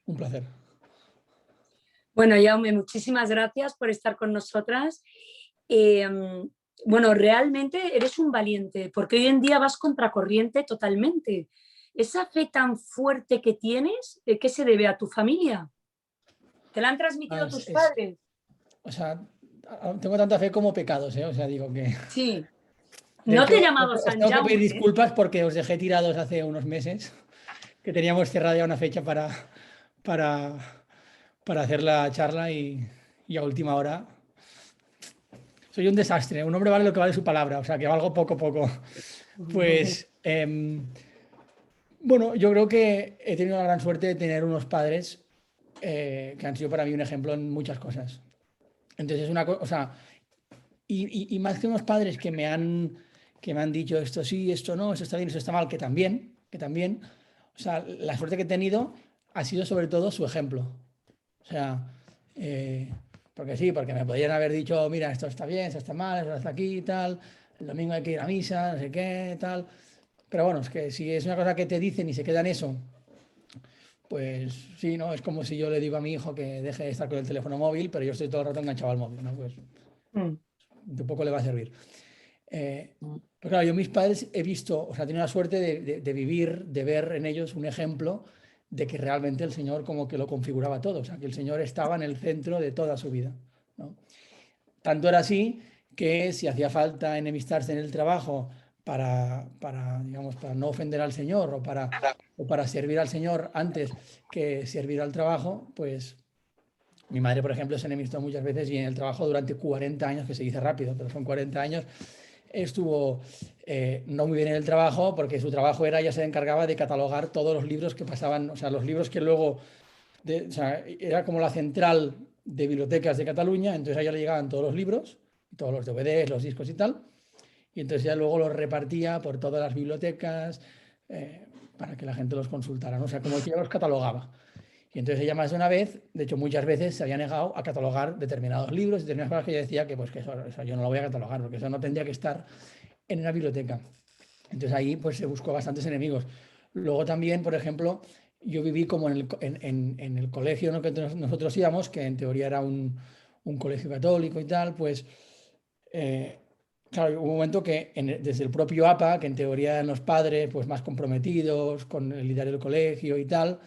Un placer. Bueno, Jaume, muchísimas gracias por estar con nosotras. Bueno, realmente eres un valiente, porque hoy en día vas contracorriente totalmente. Esa fe tan fuerte que tienes, ¿qué se debe a tu familia? ¿Te la han transmitido tus padres? O sea, tengo tanta fe como pecados, ¿eh? O sea, digo que... Sí. De No hecho, te he llamado os San tengo que pedir Jaume, ¿eh? disculpas porque os dejé tirados hace unos meses, que teníamos cerrada ya una fecha para, para hacer la charla y a última hora. Soy un desastre, un hombre vale lo que vale su palabra, o sea, que valgo poco a poco. Pues, bueno, yo creo que he tenido la gran suerte de tener unos padres que han sido para mí un ejemplo en muchas cosas. Entonces es una cosa, o sea, y más que unos padres que me han dicho esto sí, esto no, esto está bien, esto está mal, que también, o sea, la suerte que he tenido ha sido sobre todo su ejemplo. O sea, porque sí, porque me podrían haber dicho, mira, esto está bien, esto está mal, esto está aquí y tal, el domingo hay que ir a misa, no sé qué, tal. Pero bueno, es que si es una cosa que te dicen y se queda en eso, pues sí, ¿no? Es como si yo le digo a mi hijo que deje de estar con el teléfono móvil, pero yo estoy todo el rato enganchado al móvil, ¿no? Pues Mm. de poco le va a servir. Pero claro, yo mis padres he visto, o sea, he tenido la suerte de vivir, de ver en ellos un ejemplo de que realmente el Señor como que lo configuraba todo, o sea, que el Señor estaba en el centro de toda su vida, ¿no? Tanto era así que si hacía falta enemistarse en el trabajo digamos, para no ofender al Señor o para servir al Señor antes que servir al trabajo, pues mi madre, por ejemplo, se enemistó muchas veces y en el trabajo durante 40 años, que se dice rápido, pero son 40 años, estuvo no muy bien en el trabajo porque su trabajo era, ella se encargaba de catalogar todos los libros que pasaban, o sea, los libros que luego, o sea, era como la central de bibliotecas de Cataluña, entonces a ella le llegaban todos los libros, todos los DVDs, los discos y tal, y entonces ya luego los repartía por todas las bibliotecas para que la gente los consultara, ¿no? O sea, como que ella los catalogaba. Y entonces ella más de una vez, de hecho muchas veces, se había negado a catalogar determinados libros, determinadas cosas que ella decía que, pues, que eso yo no lo voy a catalogar, porque eso no tendría que estar en una biblioteca. Entonces ahí pues se buscó bastantes enemigos. Luego también, por ejemplo, yo viví como en el colegio, ¿no?, que nosotros íbamos, que en teoría era un colegio católico y tal, pues eh, claro, hubo un momento que desde el propio APA, que en teoría eran los padres pues más comprometidos con el ideario del colegio y tal,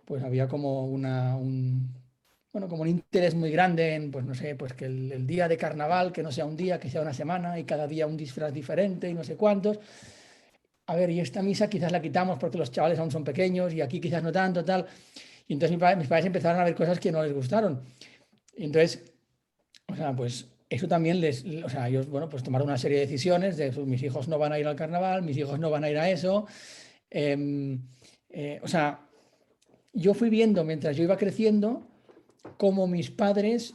pues había como bueno, como un interés muy grande en, pues no sé, pues que el día de carnaval, que no sea un día, que sea una semana y cada día un disfraz diferente y no sé cuántos. A ver, y esta misa quizás la quitamos porque los chavales aún son pequeños y aquí quizás no tanto, tal. Y entonces mis padres empezaron a ver cosas que no les gustaron. Y entonces, o sea, pues eso también o sea, ellos, bueno, pues tomaron una serie de decisiones de pues, mis hijos no van a ir al carnaval, mis hijos no van a ir a eso. Eh, o sea, yo fui viendo mientras yo iba creciendo cómo mis padres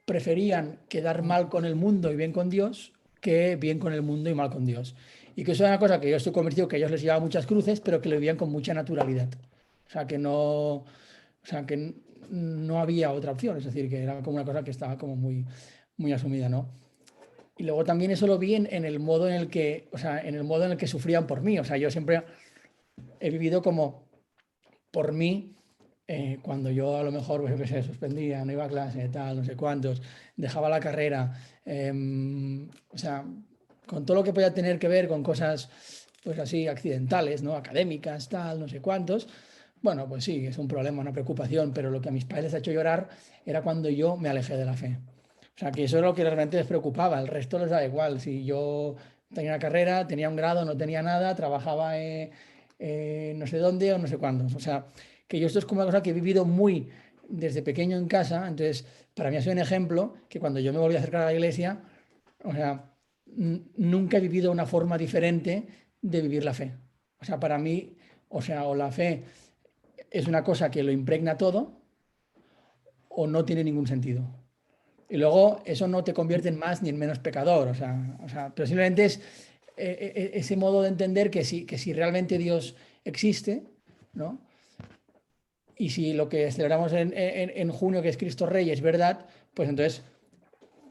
preferían quedar mal con el mundo y bien con Dios que bien con el mundo y mal con Dios. Y que eso es una cosa que yo estoy convencido que a ellos les llevaba muchas cruces, pero que lo vivían con mucha naturalidad. O sea, que no, o sea, que no había otra opción, es decir, que era como una cosa que estaba como muy, muy asumida, ¿no? Y luego también eso lo vi en el modo en el que, o sea, en el modo en el que sufrían por mí. O sea, yo siempre he vivido como por mí, cuando yo a lo mejor, pues, yo qué sé, suspendía, no iba a clase, tal, no sé cuántos, dejaba la carrera, o sea, con todo lo que podía tener que ver con cosas, pues así, accidentales, ¿no? Académicas, tal, no sé cuántos. Bueno, pues sí, es un problema, una preocupación, pero lo que a mis padres les ha hecho llorar era cuando yo me alejé de la fe. O sea, que eso es lo que realmente les preocupaba, el resto les da igual. Si yo tenía una carrera, tenía un grado, no tenía nada, trabajaba no sé dónde o no sé cuándo. O sea, que yo esto es como una cosa que he vivido muy desde pequeño en casa, entonces para mí ha sido un ejemplo que cuando yo me volví a acercar a la iglesia, o sea, nunca he vivido una forma diferente de vivir la fe. O sea, para mí, o sea, o la fe es una cosa que lo impregna todo o no tiene ningún sentido. Y luego eso no te convierte en más ni en menos pecador, pero simplemente es ese modo de entender que si realmente Dios existe, ¿no? Y si lo que celebramos en junio, que es Cristo Rey, es verdad, pues entonces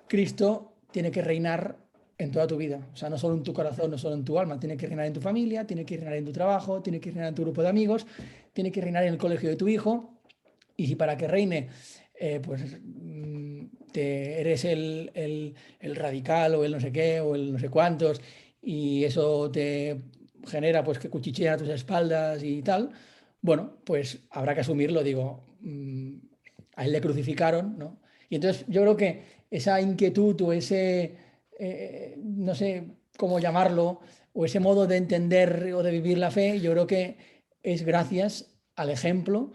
Cristo tiene que reinar en toda tu vida. O sea, no solo en tu corazón, no solo en tu alma. Tiene que reinar en tu familia, tiene que reinar en tu trabajo, tiene que reinar en tu grupo de amigos, tiene que reinar en el colegio de tu hijo. Y si para que reine, pues eres el radical o el no sé qué o el no sé cuántos, y eso te genera pues que cuchichea a tus espaldas y tal, bueno, pues habrá que asumirlo, digo, a él le crucificaron, ¿no? Y entonces yo creo que esa inquietud o ese, no sé cómo llamarlo, o ese modo de entender o de vivir la fe, yo creo que es gracias al ejemplo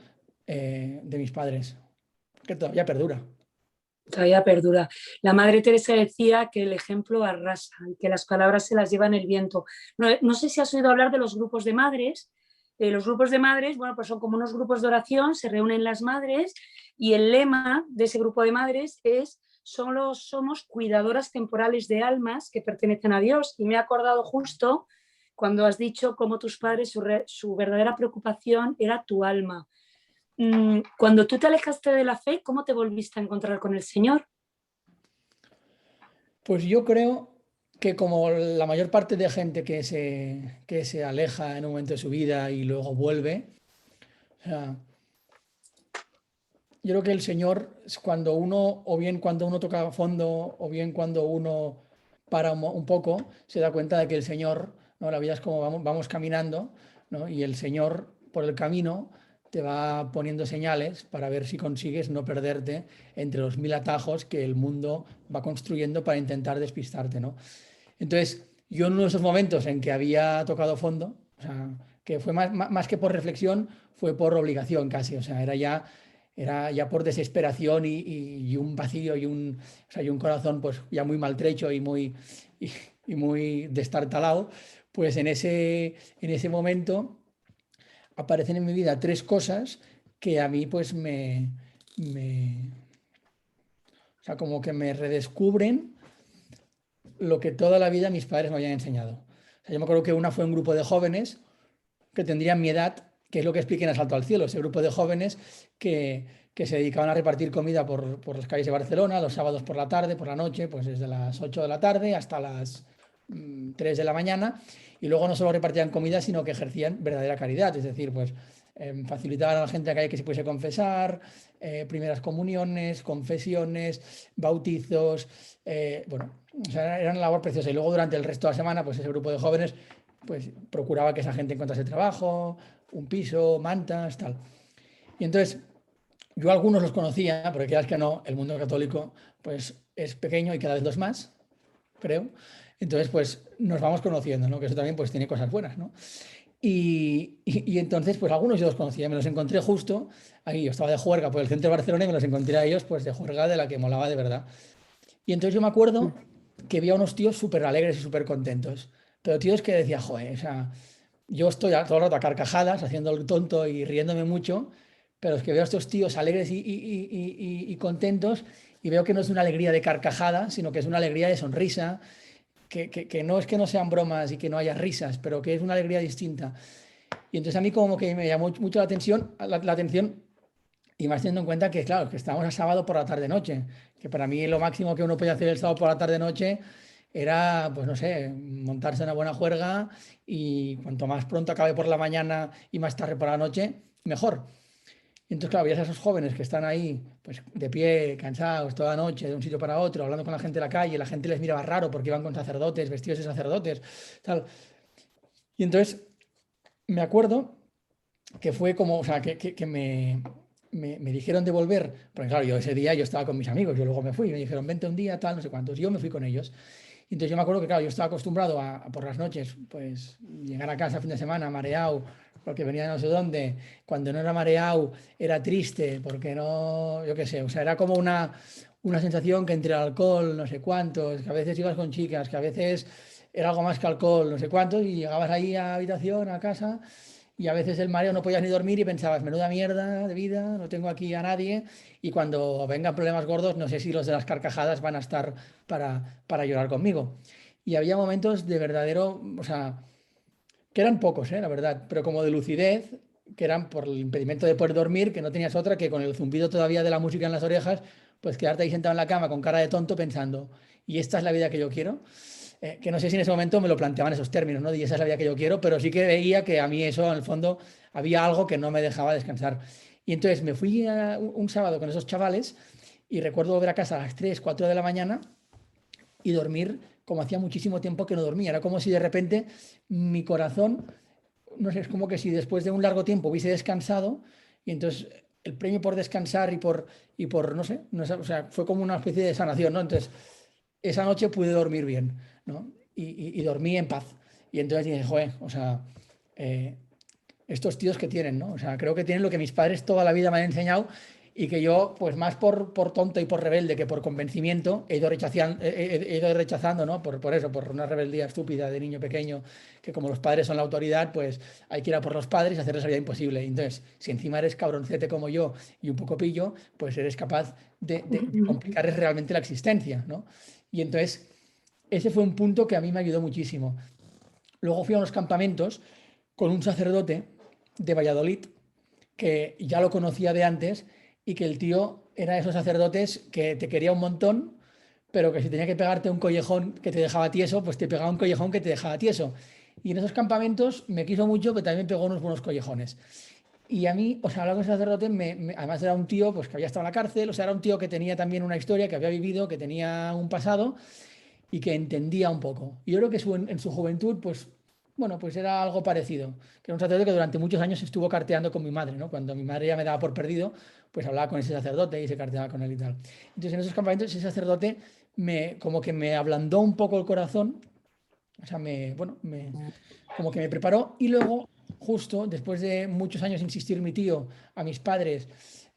de mis padres, que todavía perdura. Todavía perdura. La Madre Teresa decía que el ejemplo arrasa y que las palabras se las lleva en el viento. No, no sé si has oído hablar de los grupos de madres. Los grupos de madres, bueno, pues son como unos grupos de oración, se reúnen las madres y el lema de ese grupo de madres es: solo somos cuidadoras temporales de almas que pertenecen a Dios. Y me he acordado justo cuando has dicho cómo tus padres, su verdadera preocupación era tu alma. Cuando tú te alejaste de la fe, ¿cómo te volviste a encontrar con el Señor? Pues yo creo que como la mayor parte de gente que se aleja en un momento de su vida y luego vuelve, o sea, yo creo que el Señor, es cuando uno, o bien cuando uno toca a fondo, o bien cuando uno para un poco, se da cuenta de que el Señor, ¿no? La vida es como vamos caminando, ¿no? Y el Señor por el camino te va poniendo señales para ver si consigues no perderte entre los mil atajos que el mundo va construyendo para intentar despistarte, ¿no? Entonces, yo en uno de esos momentos en que había tocado fondo, o sea, que fue más que por reflexión, fue por obligación casi, o sea, era ya por desesperación y un vacío o sea, y un corazón pues ya muy maltrecho y muy destartalado, pues en ese momento aparecen en mi vida tres cosas que a mí pues o sea, como que me redescubren lo que toda la vida mis padres me habían enseñado. O sea, yo me acuerdo que una fue un grupo de jóvenes que tendrían mi edad, que es lo que expliqué en Asalto al Cielo, ese grupo de jóvenes que se dedicaban a repartir comida por las calles de Barcelona los sábados por la tarde, por la noche, pues desde las 8 de la tarde hasta las 3 de la mañana, y luego no solo repartían comida, sino que ejercían verdadera caridad, es decir, pues facilitaban a la gente de la calle que se pudiese confesar, primeras comuniones, confesiones, bautizos, bueno, o sea, era una labor preciosa. Y luego durante el resto de la semana, pues ese grupo de jóvenes pues procuraba que esa gente encontrase trabajo, un piso, mantas, tal. Y entonces yo algunos los conocía, porque quieras que no, el mundo católico pues es pequeño y cada vez los más, creo. Entonces pues nos vamos conociendo, ¿no? Que eso también pues tiene cosas buenas, ¿no? Y entonces pues algunos yo los conocía, me los encontré justo, ahí yo estaba de juerga por el centro de Barcelona y me los encontré a ellos pues de juerga de la que molaba de verdad. Y entonces yo me acuerdo que había unos tíos súper alegres y súper contentos, pero tíos que decía, joder, o sea, yo estoy todo el rato a carcajadas, haciendo el tonto y riéndome mucho, pero es que veo a estos tíos alegres y contentos y veo que no es una alegría de carcajada, sino que es una alegría de sonrisa, que no es que no sean bromas y que no haya risas, pero que es una alegría distinta. Y entonces a mí como que me llamó mucho la atención y más teniendo en cuenta que, claro, que estábamos a sábado por la tarde-noche, que para mí lo máximo que uno podía hacer el sábado por la tarde-noche era, pues no sé, montarse una buena juerga y cuanto más pronto acabe por la mañana y más tarde por la noche, mejor. Y entonces, claro, veías a esos jóvenes que están ahí, pues de pie, cansados, toda la noche, de un sitio para otro, hablando con la gente de la calle, la gente les miraba raro porque iban con sacerdotes, vestidos de sacerdotes, tal. Y entonces me acuerdo que fue como, o sea, que me dijeron de volver, porque claro, yo ese día yo estaba con mis amigos, yo luego me fui, me dijeron, vente un día, tal, no sé cuántos, yo me fui con ellos. Y entonces yo me acuerdo que, claro, yo estaba acostumbrado por las noches, pues llegar a casa fin de semana mareado, porque venía de no sé dónde, cuando no era mareado era triste, porque no, yo qué sé, o sea, era como una sensación que entre el alcohol, no sé cuántos, que a veces ibas con chicas, que a veces era algo más que alcohol, no sé cuántos, y llegabas ahí a habitación, a casa, y a veces el mareo no podías ni dormir y pensabas, menuda mierda de vida, no tengo aquí a nadie. Y cuando vengan problemas gordos, no sé si los de las carcajadas van a estar para llorar conmigo. Y había momentos de verdadero, o sea, que eran pocos, la verdad, pero como de lucidez, que eran por el impedimento de poder dormir, que no tenías otra que con el zumbido todavía de la música en las orejas, pues quedarte ahí sentado en la cama con cara de tonto pensando, ¿y esta es la vida que yo quiero? que no sé si en ese momento me lo planteaban esos términos, ¿no? Y esa es la vida que yo quiero, pero sí que veía que a mí eso, en el fondo, había algo que no me dejaba descansar. Y entonces me fui un sábado con esos chavales y recuerdo volver a casa a las 3 4 de la mañana y dormir como hacía muchísimo tiempo que no dormía. Era como si de repente mi corazón, no sé, es como que si después de un largo tiempo hubiese descansado y entonces el premio por descansar y por no sé, o sea, fue como una especie de sanación, ¿no? Entonces, esa noche pude dormir bien, ¿no? Y dormí en paz. Y entonces dije, joder, o sea, eh, estos tíos que tienen, ¿no? O sea, creo que tienen lo que mis padres toda la vida me han enseñado y que yo, pues más por tonto y por rebelde que por convencimiento, he ido rechazando, ¿no? Por eso, por una rebeldía estúpida de niño pequeño, que como los padres son la autoridad, pues hay que ir a por los padres y hacerles la vida imposible. Y entonces, si encima eres cabroncete como yo y un poco pillo, pues eres capaz de complicarles realmente la existencia, ¿no? Y entonces, ese fue un punto que a mí me ayudó muchísimo. Luego fui a unos campamentos con un sacerdote de Valladolid que ya lo conocía de antes y que el tío era de esos sacerdotes que te quería un montón, pero que si tenía que pegarte un collejón que te dejaba tieso, pues te pegaba un collejón que te dejaba tieso. Y en esos campamentos me quiso mucho, pero también pegó unos buenos collejones. Y a mí, o sea, hablar con ese sacerdote, además era un tío pues, que había estado en la cárcel, o sea, era un tío que tenía también una historia, que había vivido, que tenía un pasado y que entendía un poco. Y yo creo que en su juventud, pues, bueno, pues era algo parecido. Que era un sacerdote que durante muchos años estuvo carteando con mi madre, ¿no? Cuando mi madre ya me daba por perdido, pues hablaba con ese sacerdote y se carteaba con él y tal. Entonces, en esos campamentos, ese sacerdote como que me ablandó un poco el corazón, o sea, bueno, como que me preparó y luego, justo después de muchos años insistir mi tío a mis padres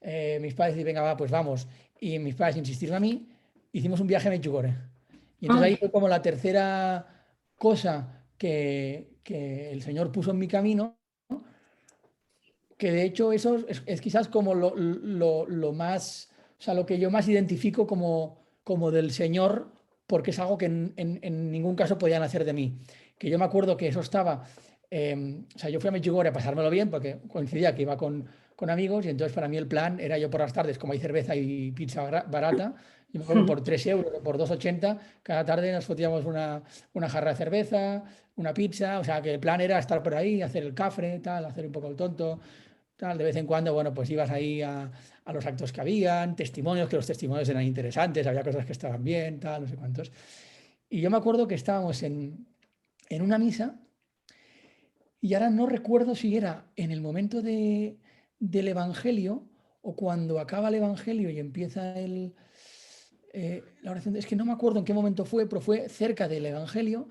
y venga, va, pues vamos, y mis padres insistirme a mí, hicimos un viaje a Medjugorje. Y entonces ahí Ay, fue como la tercera cosa que el Señor puso en mi camino, que de hecho eso es quizás como lo más, o sea, lo que yo más identifico como del Señor, porque es algo que en ningún caso podían hacer de mí. Que yo me acuerdo que eso estaba, o sea, yo fui a Medjugorje a pasármelo bien, porque coincidía que iba con amigos, y entonces para mí el plan era yo por las tardes, como hay cerveza y pizza barata, y me acuerdo por 3 euros o por 2,80 cada tarde nos fotíamos una jarra de cerveza, una pizza, o sea, que el plan era estar por ahí, hacer el cafre, tal, hacer un poco el tonto. Tal, de vez en cuando, bueno, pues ibas ahí a los actos que habían, testimonios, que los testimonios eran interesantes, había cosas que estaban bien, tal, no sé cuántos. Y yo me acuerdo que estábamos en una misa y ahora no recuerdo si era en el momento del Evangelio o cuando acaba el Evangelio y empieza la oración. Es que no me acuerdo en qué momento fue, pero fue cerca del Evangelio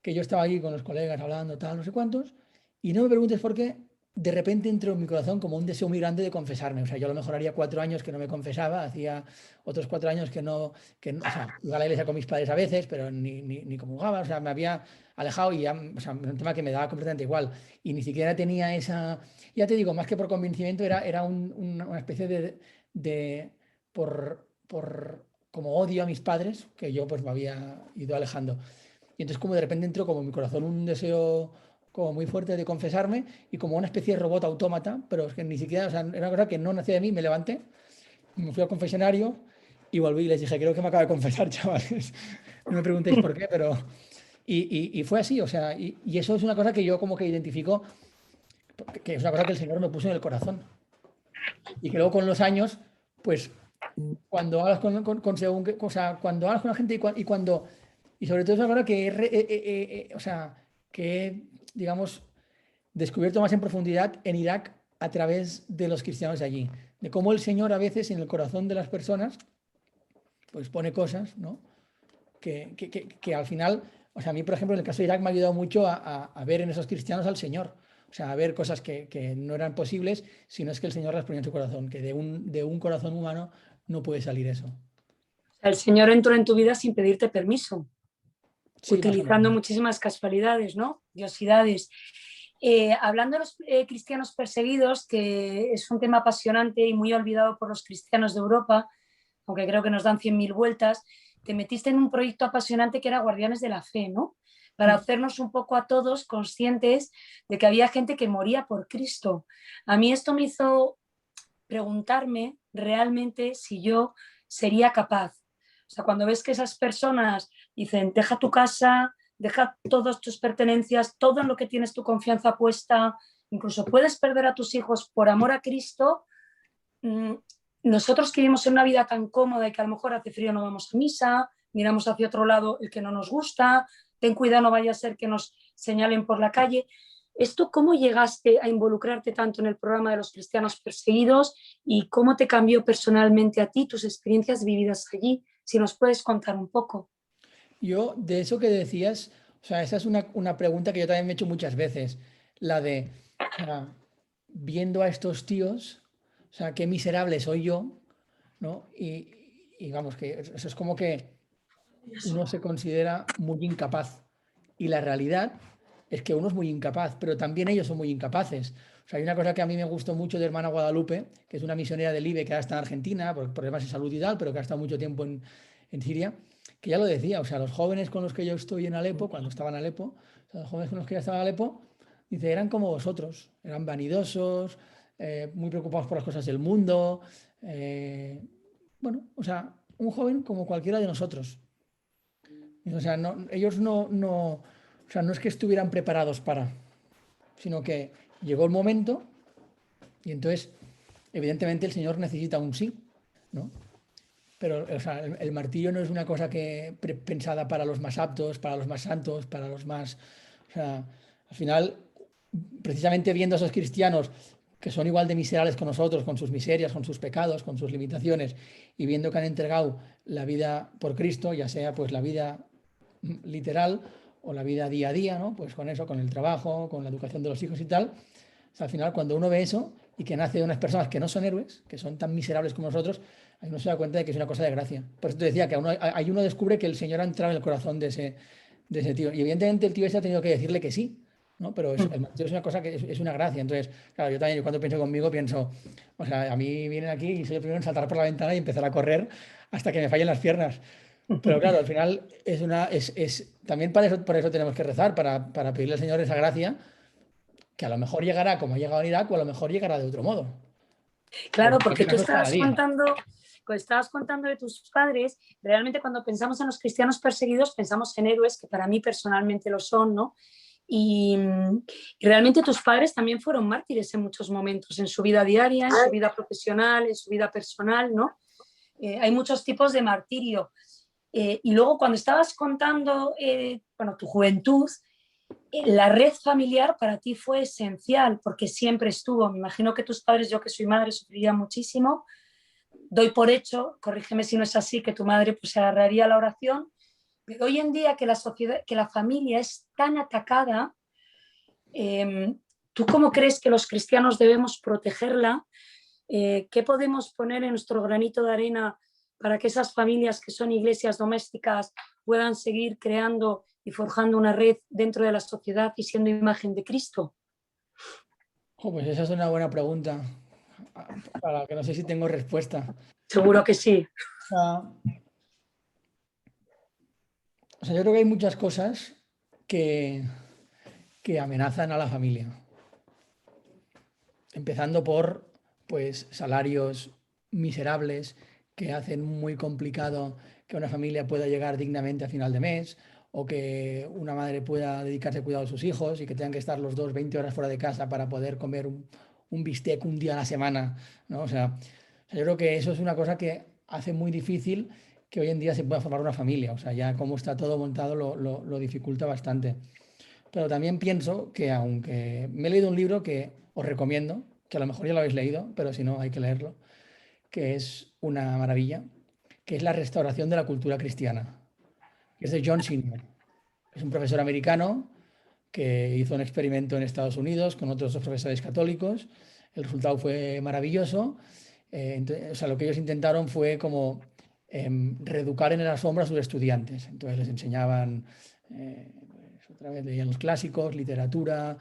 que yo estaba allí con los colegas hablando, tal, no sé cuántos, y no me preguntes por qué, de repente entró en mi corazón como un deseo muy grande de confesarme. O sea, yo a lo mejor haría 4 años que no me confesaba, hacía otros 4 años o sea, iba a la iglesia con mis padres a veces, pero ni comulgaba, o sea, me había alejado y ya, o sea, un tema que me daba completamente igual. Y ni siquiera tenía ya te digo, más que por convencimiento, era una especie de como odio a mis padres, que yo pues me había ido alejando. Y entonces como de repente entró como en mi corazón un deseo como muy fuerte de confesarme y como una especie de robot autómata, pero es que ni siquiera, o sea, era una cosa que no nacía de mí, me levanté, me fui al confesionario y volví y les dije, creo que me acabo de confesar, chavales. No me preguntéis por qué, pero... Y fue así, o sea, y eso es una cosa que yo como que identifico, que es una cosa que el Señor me puso en el corazón. Y que luego con los años, pues cuando hablas o sea, cuando hablas con la gente y sobre todo es ahora que o sea, que he, digamos, descubierto más en profundidad en Irak a través de los cristianos de allí, de cómo el Señor a veces en el corazón de las personas pues pone cosas, ¿no? Que al final, o sea, a mí, por ejemplo, en el caso de Irak me ha ayudado mucho a ver en esos cristianos al Señor. O sea, a ver cosas que no eran posibles, sino es que el Señor las ponía en su corazón, que de un corazón humano no puede salir eso. el Señor entró en tu vida sin pedirte permiso, Sí, más o utilizando menos. muchísimas casualidades, ¿no? Diosidades. Hablando de los cristianos perseguidos, que es un tema apasionante y muy olvidado por los cristianos de Europa, aunque creo que nos dan 100.000 vueltas, te metiste en un proyecto apasionante que era Guardianes de la Fe, ¿no? Para Mm. hacernos un poco a todos conscientes de que había gente que moría por Cristo. A mí esto me hizo preguntarme realmente si yo sería capaz, O sea, cuando ves que esas personas dicen, deja tu casa, deja todas tus pertenencias, todo en lo que tienes tu confianza puesta, incluso puedes perder a tus hijos por amor a Cristo. Nosotros que vivimos en una vida tan cómoda y que a lo mejor hace frío no vamos a misa, miramos hacia otro lado el que no nos gusta, ten cuidado, no vaya a ser que nos señalen por la calle. ¿Esto cómo llegaste a involucrarte tanto en el programa de los cristianos perseguidos y cómo te cambió personalmente a ti, tus experiencias vividas allí? Si nos puedes contar un poco. Yo, de eso que decías, o sea, esa es una pregunta que yo también me he hecho muchas veces, la de, o sea, viendo a estos tíos, o sea, qué miserable soy yo, ¿no? Y vamos, que eso es como que uno se considera muy incapaz. Y la realidad es que uno es muy incapaz, pero también ellos son muy incapaces. O sea, hay una cosa que a mí me gustó mucho de Hermana Guadalupe, que es una misionera del IBE que ahora está en Argentina por problemas de salud y tal, pero que ha estado mucho tiempo en Siria, que ya lo decía, o sea, los jóvenes con los que yo estoy en Alepo, cuando estaba en Alepo, o sea, los jóvenes con los que yo estaba en Alepo, dice, eran como vosotros, eran vanidosos, muy preocupados por las cosas del mundo, bueno, o sea, un joven como cualquiera de nosotros. O sea, ellos o sea, no es que estuvieran preparados para, sino que llegó el momento y entonces, evidentemente, el Señor necesita un sí, ¿no? Pero o sea, el martirio no es una cosa pensada para los más aptos, para los más santos, para los más... O sea, al final, precisamente viendo a esos cristianos que son igual de miserables con nosotros, con sus miserias, con sus pecados, con sus limitaciones, y viendo que han entregado la vida por Cristo, ya sea pues la vida literal o la vida día a día, ¿no? Pues con eso, con el trabajo, con la educación de los hijos y tal. O sea, al final, cuando uno ve eso y que nace de unas personas que no son héroes, que son tan miserables como nosotros, ahí uno se da cuenta de que es una cosa de gracia. Por eso te decía que ahí uno descubre que el Señor ha entrado en el corazón de ese tío. Y evidentemente el tío ese ha tenido que decirle que sí, ¿no? Pero el martirio es una cosa que es una gracia. Entonces, claro, yo también cuando pienso conmigo pienso, o sea, a mí vienen aquí y soy el primero en saltar por la ventana y empezar a correr hasta que me fallen las piernas. Pero claro, al final también por eso tenemos que rezar, para pedirle al Señor esa gracia, que a lo mejor llegará como ha llegado en Irak o a lo mejor llegará de otro modo. Claro, Pero en porque cualquier tú caso es cada día. estabas contando de tus padres, realmente cuando pensamos en los cristianos perseguidos pensamos en héroes, que para mí personalmente lo son, ¿no? Y realmente tus padres también fueron mártires en muchos momentos, en su vida diaria, en su vida profesional, en su vida personal, ¿no? Hay muchos tipos de martirio. Y luego cuando estabas contando, bueno, tu juventud, la red familiar para ti fue esencial porque siempre estuvo. Me imagino que tus padres, yo que soy madre, sufrirían muchísimo. Doy por hecho, corrígeme si no es así, que tu madre pues se agarraría a la oración. Pero hoy en día que la sociedad, que la familia es tan atacada, ¿tú cómo crees que los cristianos debemos protegerla? ¿Qué podemos poner en nuestro granito de arena para que esas familias que son iglesias domésticas puedan seguir creando y forjando una red dentro de la sociedad y siendo imagen de Cristo? Oh, pues esa es una buena pregunta, para la que no sé si tengo respuesta. Seguro que sí. O sea, yo creo que hay muchas cosas que, que amenazan a la familia. Empezando por pues, salarios miserables que hacen muy complicado que una familia pueda llegar dignamente a final de mes, o que una madre pueda dedicarse a cuidar a sus hijos y que tengan que estar los dos 20 horas fuera de casa para poder comer un bistec un día a la semana, ¿no? O sea, yo creo que eso es una cosa que hace muy difícil que hoy en día se pueda formar una familia. O sea, ya como está todo montado lo dificulta bastante. Pero también pienso que, aunque me he leído un libro que os recomiendo, que a lo mejor ya lo habéis leído, pero si no hay que leerlo, que es una maravilla, que es La restauración de la cultura cristiana, que es de John Senior. Es un profesor americano que hizo un experimento en Estados Unidos con otros dos profesores católicos. El resultado fue maravilloso. O sea, lo que ellos intentaron fue como reeducar en el asombro a sus estudiantes. Entonces les enseñaban, pues, otra vez leían los clásicos, literatura,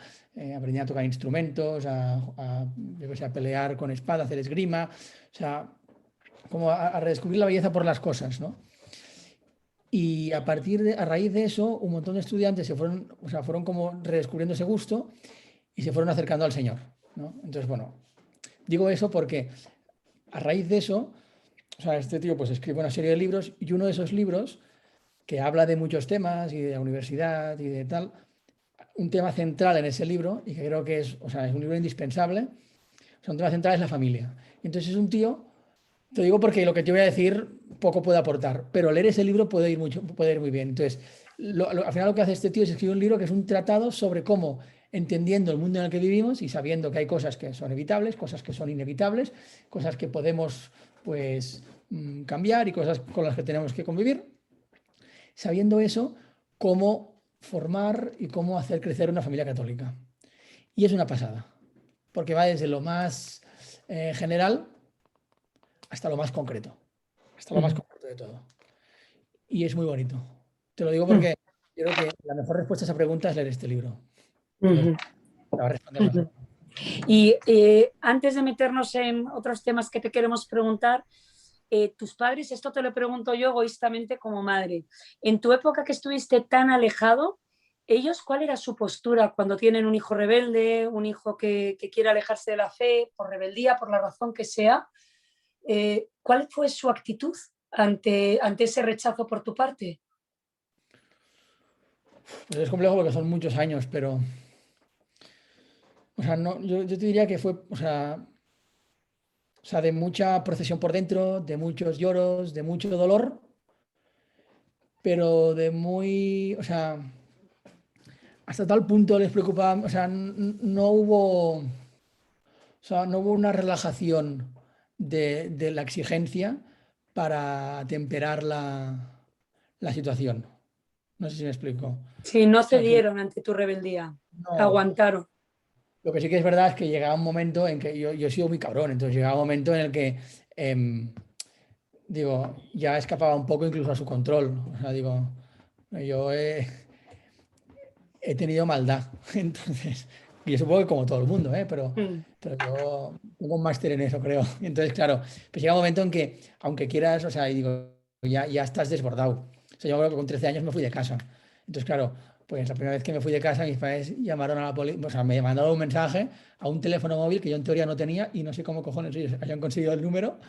aprendían a tocar instrumentos, yo que sé, a pelear con espada, a hacer esgrima, o sea, como a redescubrir la belleza por las cosas, ¿no? Y a raíz de eso, un montón de estudiantes o sea, fueron como redescubriendo ese gusto y se fueron acercando al Señor, ¿no? Entonces, bueno, digo eso porque a raíz de eso, o sea, este tío pues escribe una serie de libros y uno de esos libros que habla de muchos temas y de la universidad y de tal, un tema central en ese libro y que creo que es, o sea, es un libro indispensable, o sea, un tema central es la familia. Entonces es un tío, te digo porque lo que te voy a decir poco puede aportar, pero leer ese libro puede ir, mucho, puede ir muy bien. Entonces, al final lo que hace este tío es escribir un libro que es un tratado sobre cómo, entendiendo el mundo en el que vivimos y sabiendo que hay cosas que son evitables, cosas que son inevitables, cosas que podemos pues cambiar y cosas con las que tenemos que convivir, sabiendo eso, cómo formar y cómo hacer crecer una familia católica. Y es una pasada, porque va desde lo más general hasta lo más concreto, hasta lo más concreto de todo. Y es muy bonito. Te lo digo porque yo creo que la mejor respuesta a esa pregunta es leer este libro. Entonces, te va a responder mejor. Y antes de meternos en otros temas que te queremos preguntar, tus padres, esto te lo pregunto yo egoístamente como madre, en tu época que estuviste tan alejado, ellos, ¿cuál era su postura cuando tienen un hijo rebelde, un hijo que quiere alejarse de la fe por rebeldía, por la razón que sea? ¿Cuál fue su actitud ante ese rechazo por tu parte? Pues es complejo porque son muchos años, pero o sea, no, yo te diría que fue, o sea, de mucha procesión por dentro, de muchos lloros, de mucho dolor, pero de muy, o sea, hasta tal punto les preocupaba, o sea, no hubo, o sea, no hubo una relajación de la exigencia para temperar la situación. No sé si me explico. Sí, no O sea, que cedieron ante tu rebeldía, no. aguantaron. Lo que sí que es verdad es que llegaba un momento en que yo he sido muy cabrón, entonces llegaba un momento en el que, digo, ya escapaba un poco incluso a su control. O sea, digo, yo he tenido maldad, entonces, y yo supongo que como todo el mundo, ¿eh? Pero yo tengo un máster en eso, creo. Entonces, claro, pues llega un momento en que, aunque quieras, o sea, y digo, ya estás desbordado. O sea, yo creo que con 13 años me fui de casa. Entonces, claro, pues la primera vez que me fui de casa, mis padres llamaron a la policía, o sea, me mandaron un mensaje a un teléfono móvil que yo en teoría no tenía y no sé cómo cojones ellos hayan conseguido el número,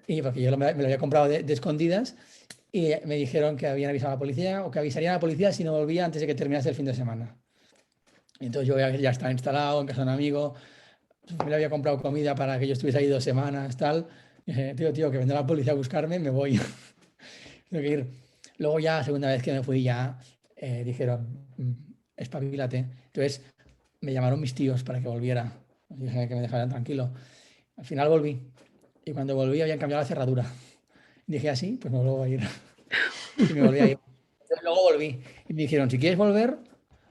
y porque yo me lo había comprado de escondidas, y me dijeron que habían avisado a la policía o que avisarían a la policía si no volvía antes de que terminase el fin de semana. Y entonces yo ya estaba instalado en casa de un amigo, me le había comprado comida para que yo estuviese ahí 2 semanas, tal. Y dije, tío, que vendrá la policía a buscarme, me voy. Tengo que ir. Luego ya, la segunda vez que me fui, ya dijeron, espabilate. Entonces me llamaron mis tíos para que volviera. Dije que me dejaran tranquilo. Al final volví. Y cuando volví habían cambiado la cerradura. Dije, así, pues me vuelvo a ir. Y me volví a ir. Entonces, luego volví. Y me dijeron, si quieres volver,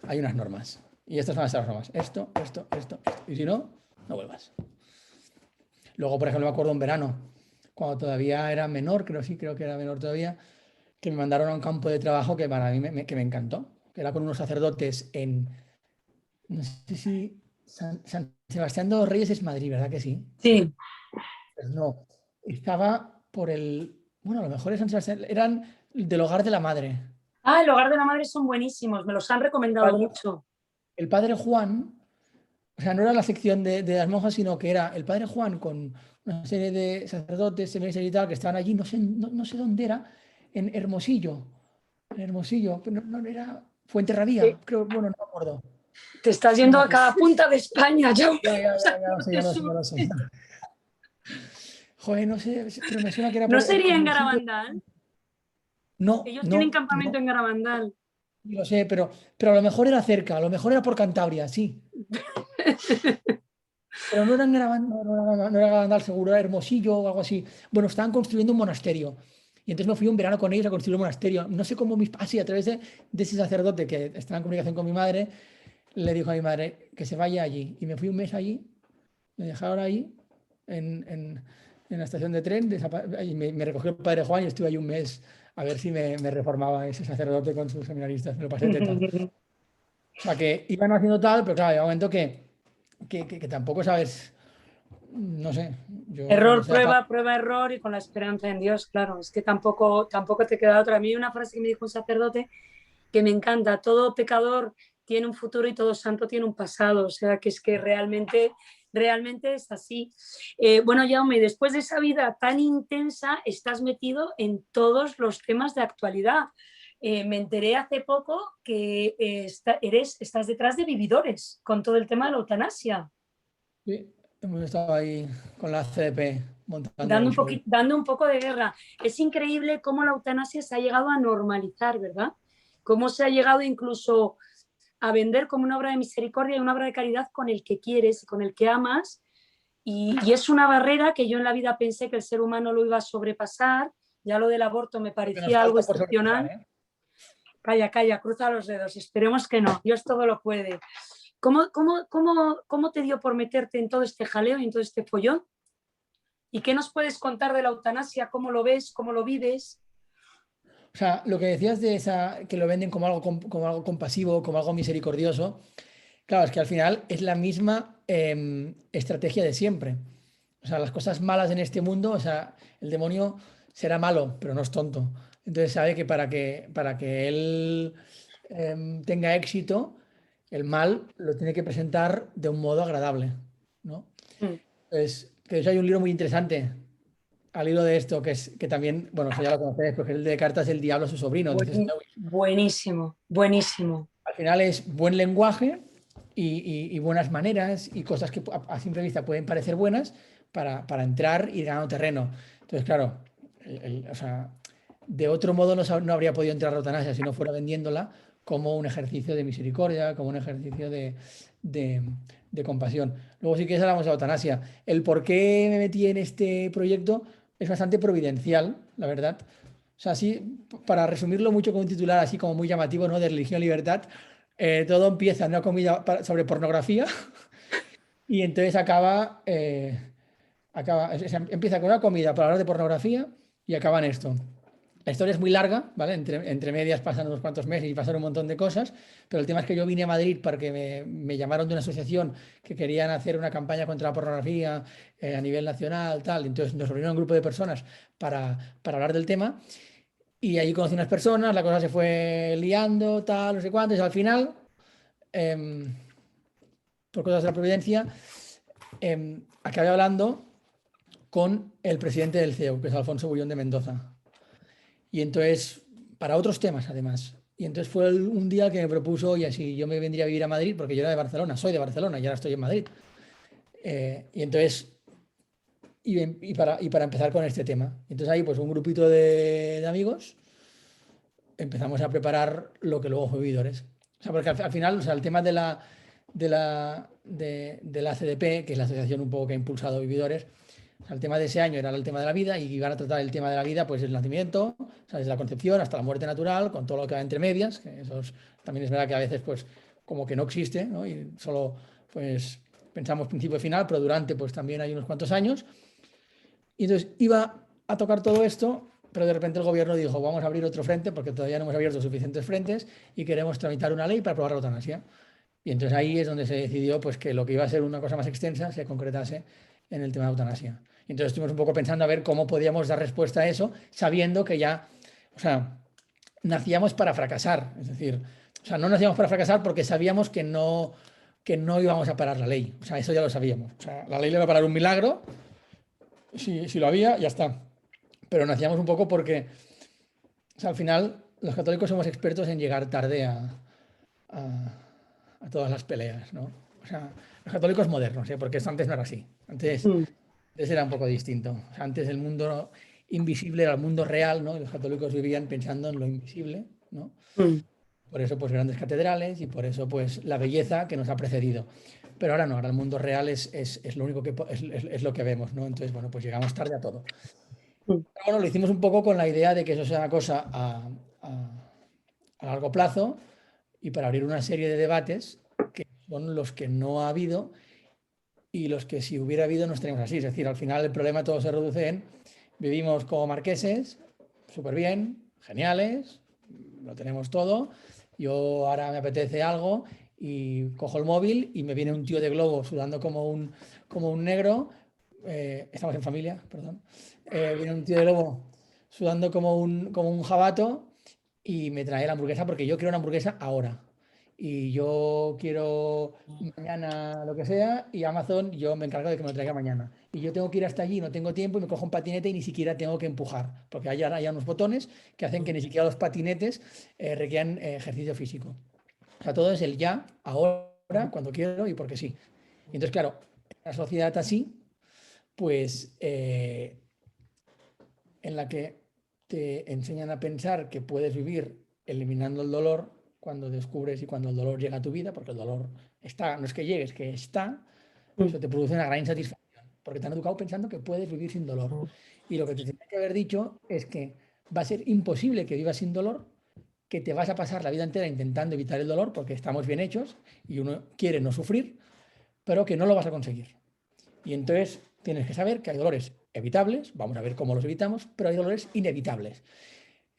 hay unas normas. Y estas van a ser las normas. Esto. Y si no, no vuelvas. Luego, por ejemplo, me acuerdo en verano, cuando todavía era menor, creo que era menor todavía, que me mandaron a un campo de trabajo que para mí que me encantó, que era con unos sacerdotes en, no sé si San Sebastián de los Reyes es Madrid, ¿verdad que sí? Sí. Pues no, estaba por el, bueno, a lo mejor es San Sebastián, eran del Hogar de la Madre. Ah, el hogar de la madre son buenísimos, me los han El recomendado padre, mucho. el padre Juan, o sea, no era la sección de las monjas, sino que era el padre Juan con una serie de sacerdotes, seminaristas y tal, que estaban allí, no sé dónde era, en Hermosillo. En Hermosillo, pero no era Fuenterrabía, creo, bueno, no me acuerdo. Te estás No yendo me a acuerdo. cada punta de España, ya, Ya lo sé, ya lo sé, ya lo sé. Joder, no sé, pero me suena que era ¿No por sería en Hermosillo. Garabandal? No, Ellos tienen no, campamento no, en Garabandal. lo sé, pero a lo mejor era cerca, a lo mejor era por Cantabria, sí. Pero no era en no era Garabandal, seguro, era Hermosillo o algo así. Bueno, estaban construyendo un monasterio. Y entonces me fui un verano con ellos a construir un monasterio. No sé cómo sí, a través de ese sacerdote que estaba en comunicación con mi madre, le dijo a mi madre que se vaya allí. Y me fui un mes allí, me dejaron ahí, en la estación de tren, y me recogió el padre Juan y estuve ahí un mes a ver si me reformaba ese sacerdote con sus seminaristas. Me lo pasé teta. O sea, que iban haciendo tal, pero claro, hay un momento que tampoco sabes, no sé, yo cuando Error, sea padre. prueba, prueba, error y con la esperanza en Dios, claro. Es que tampoco te queda otra. A mí una frase que me dijo un sacerdote que me encanta, todo pecador tiene un futuro y todo santo tiene un pasado. O sea, que es que realmente realmente es así. Bueno, Jaume, después de esa vida tan intensa, estás metido en todos los temas de actualidad. Me enteré hace poco que estás detrás de Vividores con todo el tema de la eutanasia. Sí, hemos estado ahí con la CDP montando el show. Dando un poco de guerra. Es increíble cómo la eutanasia se ha llegado a normalizar, ¿verdad? Cómo se ha llegado incluso a vender como una obra de misericordia y una obra de caridad con el que quieres y con el que amas. Y es una barrera que yo en la vida pensé que el ser humano lo iba a sobrepasar. Ya lo del aborto me parecía algo excepcional. Calla, calla, cruza los dedos. Esperemos que no. Dios todo lo puede. ¿Cómo te dio por meterte en todo este jaleo y en todo este follón? ¿Y qué nos puedes contar de la eutanasia? ¿Cómo lo ves? ¿Cómo lo vives? O sea, lo que decías de esa, que lo venden como algo compasivo, como algo misericordioso, claro, es que al final es la misma estrategia de siempre. O sea, las cosas malas en este mundo, o sea, el demonio será malo, pero no es tonto. Entonces sabe que para que él tenga éxito, el mal lo tiene que presentar de un modo agradable, ¿no? Mm. Entonces, que de hecho hay un libro muy interesante al hilo de esto, que también, bueno, eso ya lo conocéis, porque es el de cartas del diablo a su sobrino, de C.S. Lewis. Buenísimo, buenísimo. Al final es buen lenguaje y buenas maneras y cosas que a simple vista pueden parecer buenas para entrar y ir ganando terreno. Entonces, claro, o sea, de otro modo no habría podido entrar a la eutanasia si no fuera vendiéndola como un ejercicio de misericordia, como un ejercicio de, de compasión. Luego, si quieres, hablamos de la eutanasia. El por qué me metí en este proyecto es bastante providencial, la verdad. O sea, así, para resumirlo mucho con un titular así como muy llamativo, ¿no? De religión y libertad, todo empieza en una comida sobre pornografía y entonces empieza con una comida para hablar de pornografía y acaba en esto. La historia es muy larga, ¿vale? Entre medias pasan unos cuantos meses y pasan un montón de cosas, pero el tema es que yo vine a Madrid porque me llamaron de una asociación que querían hacer una campaña contra la pornografía a nivel nacional, tal. Entonces nos reunieron un grupo de personas para hablar del tema y allí conocí unas personas, la cosa se fue liando, tal, no sé cuánto, y al final, em, por cosas de la providencia, acabé hablando con el presidente del CEU, que es Alfonso Bullón de Mendoza. Y entonces, para otros temas además. Y entonces fue un día que me propuso, oye, si yo me vendría a vivir a Madrid, porque yo era de Barcelona, soy de Barcelona y ahora estoy en Madrid. Y entonces, y para empezar con este tema. Entonces ahí, pues un grupito de amigos empezamos a preparar lo que luego fue Vividores. O sea, porque al final, o sea, el tema de la CDP, que es la asociación un poco que ha impulsado Vividores, o sea, el tema de ese año era el tema de la vida y iban a tratar el tema de la vida, pues el nacimiento, o sea, desde la concepción hasta la muerte natural, con todo lo que va entre medias, que también es verdad que a veces pues como que no existe, ¿no? Y solo pues pensamos principio y final, pero durante pues también hay unos cuantos años. Y entonces iba a tocar todo esto, pero de repente el gobierno dijo, vamos a abrir otro frente porque todavía no hemos abierto suficientes frentes y queremos tramitar una ley para aprobar la eutanasia. Y entonces ahí es donde se decidió pues, que lo que iba a ser una cosa más extensa se concretase en el tema de eutanasia. Y entonces estuvimos un poco pensando a ver cómo podíamos dar respuesta a eso, sabiendo que ya, o sea, nacíamos para fracasar. Es decir, o sea, no nacíamos para fracasar porque sabíamos que no íbamos a parar la ley. O sea, eso ya lo sabíamos. O sea, la ley le iba a parar un milagro, si lo había, ya está. Pero nacíamos un poco porque, o sea, al final, los católicos somos expertos en llegar tarde a- a todas las peleas, ¿no? O sea, los católicos modernos, ¿eh? Porque eso antes no era así. Mm. Antes era un poco distinto. O sea, antes el mundo invisible era el mundo real, ¿no? Y los católicos vivían pensando en lo invisible, ¿no? Mm. Por eso, pues, grandes catedrales y por eso, pues, la belleza que nos ha precedido. Pero ahora no, ahora el mundo real es lo único es lo que vemos, ¿no? Entonces, bueno, pues llegamos tarde a todo. Mm. Pero bueno, lo hicimos un poco con la idea de que eso sea una cosa a largo plazo y para abrir una serie de debates que son los que no ha habido y los que si hubiera habido nos tenemos así. Es decir, al final el problema todo se reduce en vivimos como marqueses, súper bien, geniales, lo tenemos todo. Yo ahora me apetece algo y cojo el móvil y me viene un tío de globo sudando como un negro. Estamos en familia, perdón. Viene un tío de globo sudando como un jabato y me trae la hamburguesa porque yo quiero una hamburguesa ahora. y yo quiero mañana lo que sea y Amazon yo me encargo de que me lo traiga mañana. Y yo tengo que ir hasta allí, no tengo tiempo y me cojo un patinete y ni siquiera tengo que empujar, porque hay unos botones que hacen que ni siquiera los patinetes requieran ejercicio físico. O sea, todo es el ya, ahora, cuando quiero y porque sí. Y entonces, claro, en una sociedad así, pues en la que te enseñan a pensar que puedes vivir eliminando el dolor cuando descubres y cuando el dolor llega a tu vida, porque el dolor está, no es que llegue, es que está, eso te produce una gran insatisfacción, porque te han educado pensando que puedes vivir sin dolor. Y lo que te tendría que haber dicho es que va a ser imposible que vivas sin dolor, que te vas a pasar la vida entera intentando evitar el dolor, porque estamos bien hechos y uno quiere no sufrir, pero que no lo vas a conseguir. Y entonces tienes que saber que hay dolores evitables, vamos a ver cómo los evitamos, pero hay dolores inevitables.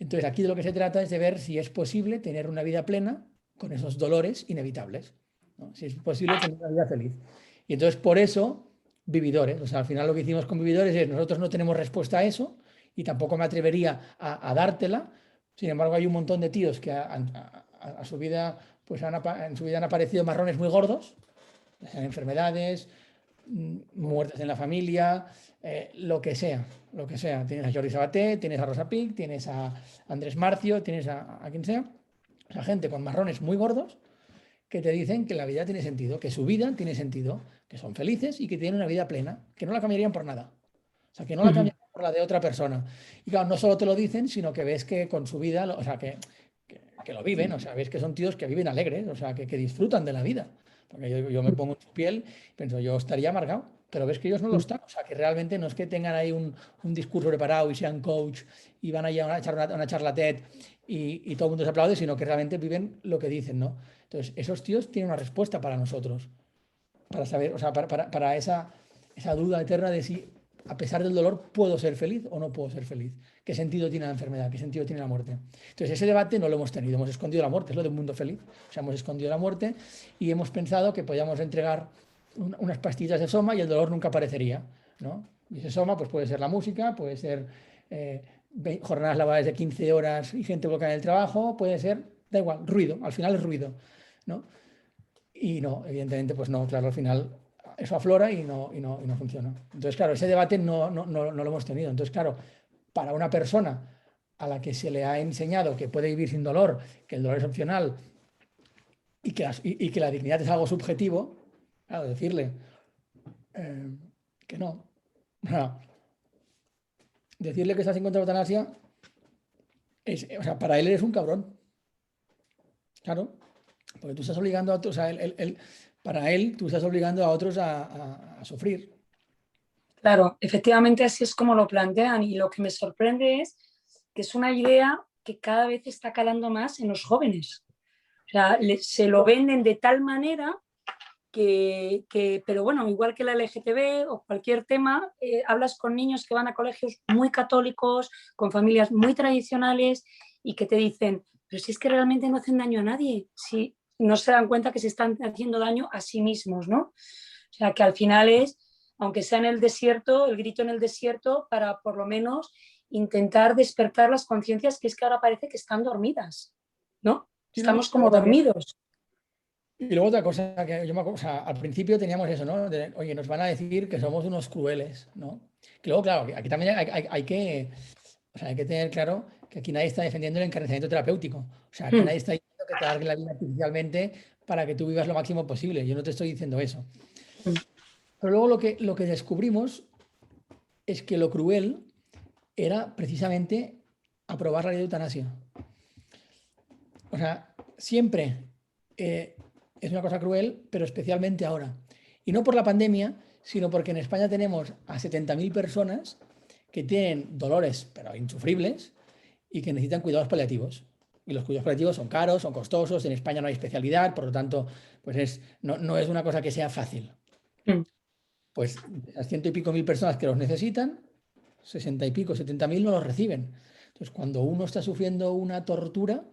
Entonces aquí de lo que se trata es de ver si es posible tener una vida plena con esos dolores inevitables, ¿no? Si es posible tener una vida feliz. Y entonces por eso, vividores, o sea, al final lo que hicimos con vividores es nosotros no tenemos respuesta a eso y tampoco me atrevería a dártela. Sin embargo, hay un montón de tíos que a su vida, pues en su vida han aparecido marrones muy gordos, enfermedades, muertes en la familia, lo que sea, lo que sea. Tienes a Jordi Sabaté, tienes a Rosa Pic, tienes a Andrés Marcio, tienes a quien sea. O sea, gente con marrones muy gordos que te dicen que la vida tiene sentido, que su vida tiene sentido, que son felices y que tienen una vida plena, que no la cambiarían por nada. O sea, que no la cambiarían por la de otra persona. Y claro, no solo te lo dicen, sino que ves que con su vida, o sea, que lo viven, o sea, ves que son tíos que viven alegres, o sea, que disfrutan de la vida. Porque yo me pongo en su piel y pienso, yo estaría amargado, pero ves que ellos no lo están. O sea, que realmente no es que tengan ahí un discurso preparado y sean coach y van allá a una charla TED y todo el mundo se aplaude, sino que realmente viven lo que dicen, ¿no? Entonces, esos tíos tienen una respuesta para nosotros, para saber, o sea, para esa duda eterna de si a pesar del dolor puedo ser feliz o no puedo ser feliz. ¿Qué sentido tiene la enfermedad? ¿Qué sentido tiene la muerte? Entonces ese debate no lo hemos tenido, hemos escondido la muerte, es lo de un mundo feliz. O sea, hemos escondido la muerte y hemos pensado que podíamos entregar unas pastillas de soma y el dolor nunca aparecería, ¿no? Y ese soma pues puede ser la música, puede ser jornadas laborales de 15 horas y gente bloqueada en el trabajo, puede ser, da igual, ruido, al final es ruido, ¿no? Y no, evidentemente, pues no, claro, al final eso aflora y no funciona. Entonces, claro, ese debate no lo hemos tenido. Entonces, claro, para una persona a la que se le ha enseñado que puede vivir sin dolor, que el dolor es opcional y que la dignidad es algo subjetivo, claro, decirle eh, que no. O sea, decirle que estás en contra de la eutanasia, o sea, para él eres un cabrón. Claro, porque tú estás obligando a otros, o sea, para él tú estás obligando a otros a sufrir. Claro, efectivamente así es como lo plantean y lo que me sorprende es que es una idea que cada vez está calando más en los jóvenes. O sea, se lo venden de tal manera pero bueno, igual que la LGTB o cualquier tema, hablas con niños que van a colegios muy católicos, con familias muy tradicionales y que te dicen, pero si es que realmente no hacen daño a nadie, si no se dan cuenta que se están haciendo daño a sí mismos, ¿no? O sea, que al final es, aunque sea en el desierto, el grito en el desierto, para por lo menos intentar despertar las conciencias que es que ahora parece que están dormidas, ¿no? Sí, no, Estamos como dormidos. y luego otra cosa que yo me acuerdo, o sea, al principio teníamos eso, ¿no? Oye, nos van a decir que somos unos crueles, ¿no? Que luego, claro, aquí también hay que tener claro que aquí nadie está defendiendo el encarnizamiento terapéutico. O sea, aquí nadie está diciendo que te alargue la vida artificialmente para que tú vivas lo máximo posible. Yo no te estoy diciendo eso. Pero luego lo que descubrimos es que lo cruel era precisamente aprobar la ley de eutanasia. O sea, siempre es una cosa cruel, pero especialmente ahora. Y no por la pandemia, sino porque en España tenemos a 70.000 personas que tienen dolores, pero insufribles, y que necesitan cuidados paliativos. Y los cuidados paliativos son caros, son costosos, en España no hay especialidad, por lo tanto, pues no es una cosa que sea fácil. Pues las 100 y pico mil personas que los necesitan, 60 y pico, 70.000 no los reciben. Entonces, cuando uno está sufriendo una tortura,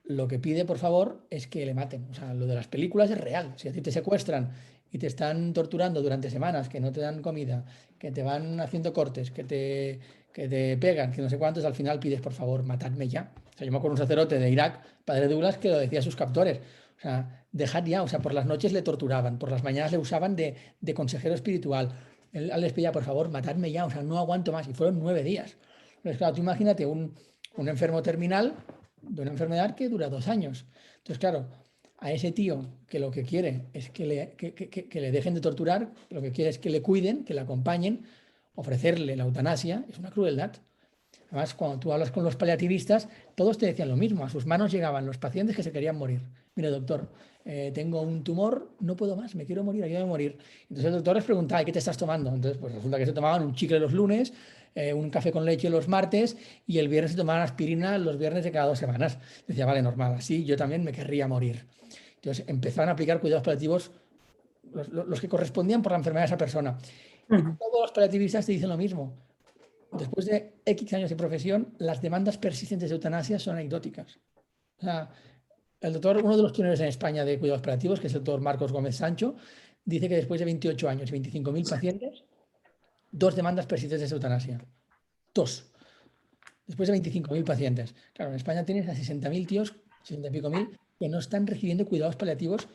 lo que pide, por favor, es que le maten. O sea, lo de las películas es real. Si a ti te secuestran y te están torturando durante semanas, que no te dan comida, que te van haciendo cortes, que te pegan, que no sé cuántos, al final pides, por favor, matadme ya. O sea, yo me acuerdo de un sacerdote de Irak, padre de Douglas, que lo decía a sus captores. O sea, dejad ya, o sea, por las noches le torturaban, por las mañanas le usaban de consejero espiritual. Él les pedía, por favor, matadme ya, o sea, no aguanto más. Y fueron 9 días. Entonces, claro, tú imagínate un enfermo terminal de una enfermedad que dura 2 años. Entonces, claro, a ese tío que lo que quiere es que le dejen de torturar, lo que quiere es que le cuiden, que le acompañen, ofrecerle la eutanasia, es una crueldad. Además, cuando tú hablas con los paliativistas, todos te decían lo mismo. A sus manos llegaban los pacientes que se querían morir. Mire, doctor, tengo un tumor, no puedo más, me quiero morir, ayúdame a morir. Entonces el doctor les preguntaba, ¿y qué te estás tomando? Entonces, pues resulta que se tomaban un chicle los lunes, un café con leche los martes y el viernes se tomaban aspirina los viernes de cada 2 semanas. Decía, vale, normal, así yo también me querría morir. Entonces empezaron a aplicar cuidados paliativos los que correspondían por la enfermedad de esa persona. Y todos los paliativistas te dicen lo mismo. Después de X años de profesión, las demandas persistentes de eutanasia son anecdóticas. O sea, uno de los pioneros en España de cuidados paliativos, que es el doctor Marcos Gómez Sancho, dice que después de 28 años y 25.000 pacientes, 2 demandas persistentes de eutanasia. 2. Después de 25.000 pacientes. Claro, en España tienes a 60.000 tíos, 60 y pico mil, que no están recibiendo cuidados paliativos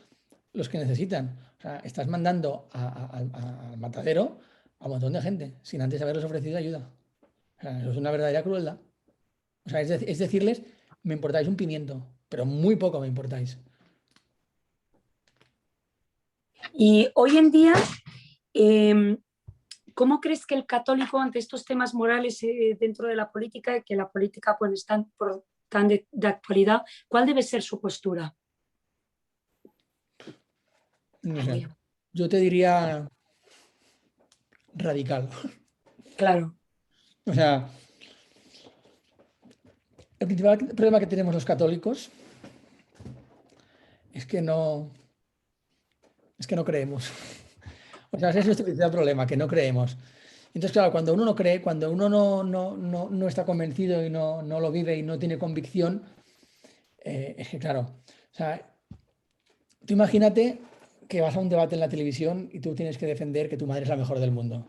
los que necesitan. O sea, estás mandando al matadero a un montón de gente sin antes haberles ofrecido ayuda. O sea, eso es una verdadera crueldad. O sea, es decirles, me importáis un pimiento, pero muy poco me importáis. Y hoy en día, ¿cómo crees que el católico ante estos temas morales dentro de la política, que la política pues está tan de actualidad, cuál debe ser su postura? No sé. Yo te diría radical. Claro. O sea, el principal problema que tenemos los católicos es que no creemos. O sea, ese es nuestro principal problema, que no creemos. Entonces, claro, cuando uno no cree, cuando uno no está convencido y no lo vive y no tiene convicción, es que, claro, o sea, tú imagínate que vas a un debate en la televisión y tú tienes que defender que tu madre es la mejor del mundo.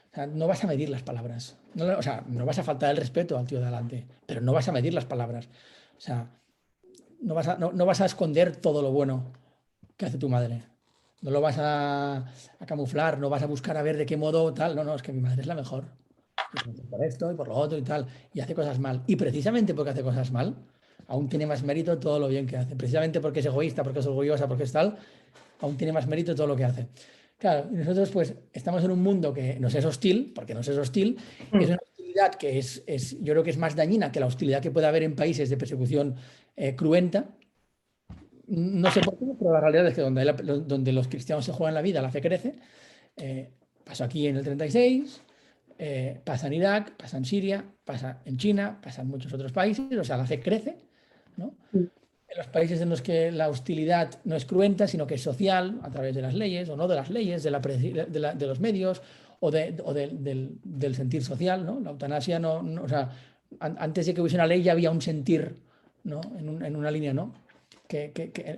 O sea, no vas a medir las palabras. O sea, no vas a faltar el respeto al tío de adelante, pero no vas a medir las palabras. O sea, no vas a esconder todo lo bueno que hace tu madre. No lo vas a camuflar, no vas a buscar a ver de qué modo tal. No, es que mi madre es la mejor. Y por esto y por lo otro y tal. Y hace cosas mal. Y precisamente porque hace cosas mal, aún tiene más mérito todo lo bien que hace. Precisamente porque es egoísta, porque es orgullosa, porque es tal, aún tiene más mérito todo lo que hace. Claro, y nosotros pues estamos en un mundo que nos es hostil, porque nos es hostil, es una hostilidad que yo creo que es más dañina que la hostilidad que puede haber en países de persecución cruenta. No sé por qué, pero la realidad es que donde los cristianos se juegan la vida, la fe crece. Pasó aquí en el 36, pasa en Irak, pasa en Siria, pasa en China, pasa en muchos otros países, o sea, la fe crece, ¿no? En los países en los que la hostilidad no es cruenta, sino que es social, a través de las leyes, o no de las leyes, de los medios, o del sentir social, ¿no? La eutanasia o sea, antes de que hubiese una ley ya había un sentir, ¿no? En una línea, ¿no?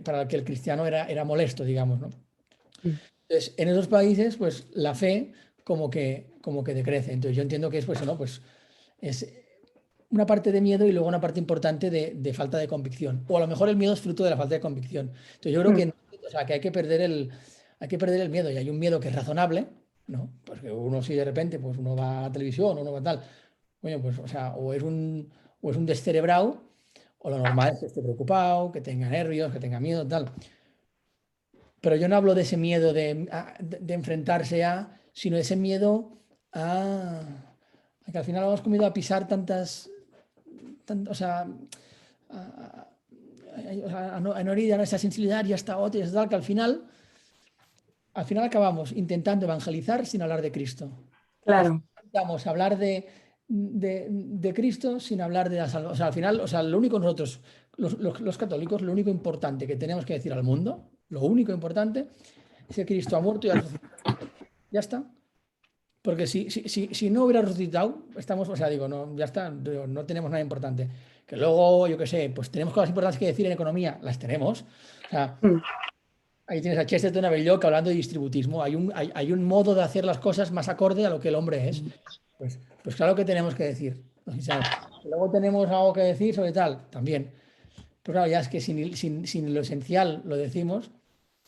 Para el que el cristiano era molesto, digamos, ¿no? Entonces, en esos países, pues la fe como que decrece. Entonces, yo entiendo que es, pues, ¿no? Pues es una parte de miedo y luego una parte importante de falta de convicción. O a lo mejor el miedo es fruto de la falta de convicción. Entonces, yo creo que, o sea, que hay que perder el miedo. Y hay un miedo que es razonable, ¿no? Porque uno si de repente, pues uno va a la televisión, uno va a tal, coño, pues, o sea, o es un descerebrado, o lo normal es que esté preocupado, que tenga nervios, que tenga miedo, tal. Pero yo no hablo de ese miedo de enfrentarse sino de ese miedo a que al final hemos comido a pisar o sea, a no herir a nuestra sensibilidad y hasta otra, y hasta tal, que al final acabamos intentando evangelizar sin hablar de Cristo. Claro. Intentamos hablar de Cristo sin hablar de la salvación. O sea, al final, o sea, lo único nosotros, los católicos, lo único importante que tenemos que decir al mundo, lo único importante es que Cristo ha muerto y ha resucitado. Ya está. Porque si no hubiera resucitado, o sea, digo, no, ya está, digo, no tenemos nada importante. Que luego, yo qué sé, pues tenemos cosas importantes que decir en economía, las tenemos. O sea, ahí tienes a Chesterton, a Belloc hablando de distributismo. Hay un modo de hacer las cosas más acorde a lo que el hombre es. Pues claro que tenemos que decir. O sea, luego tenemos algo que decir sobre tal, también. pero claro, ya es que sin lo esencial lo decimos.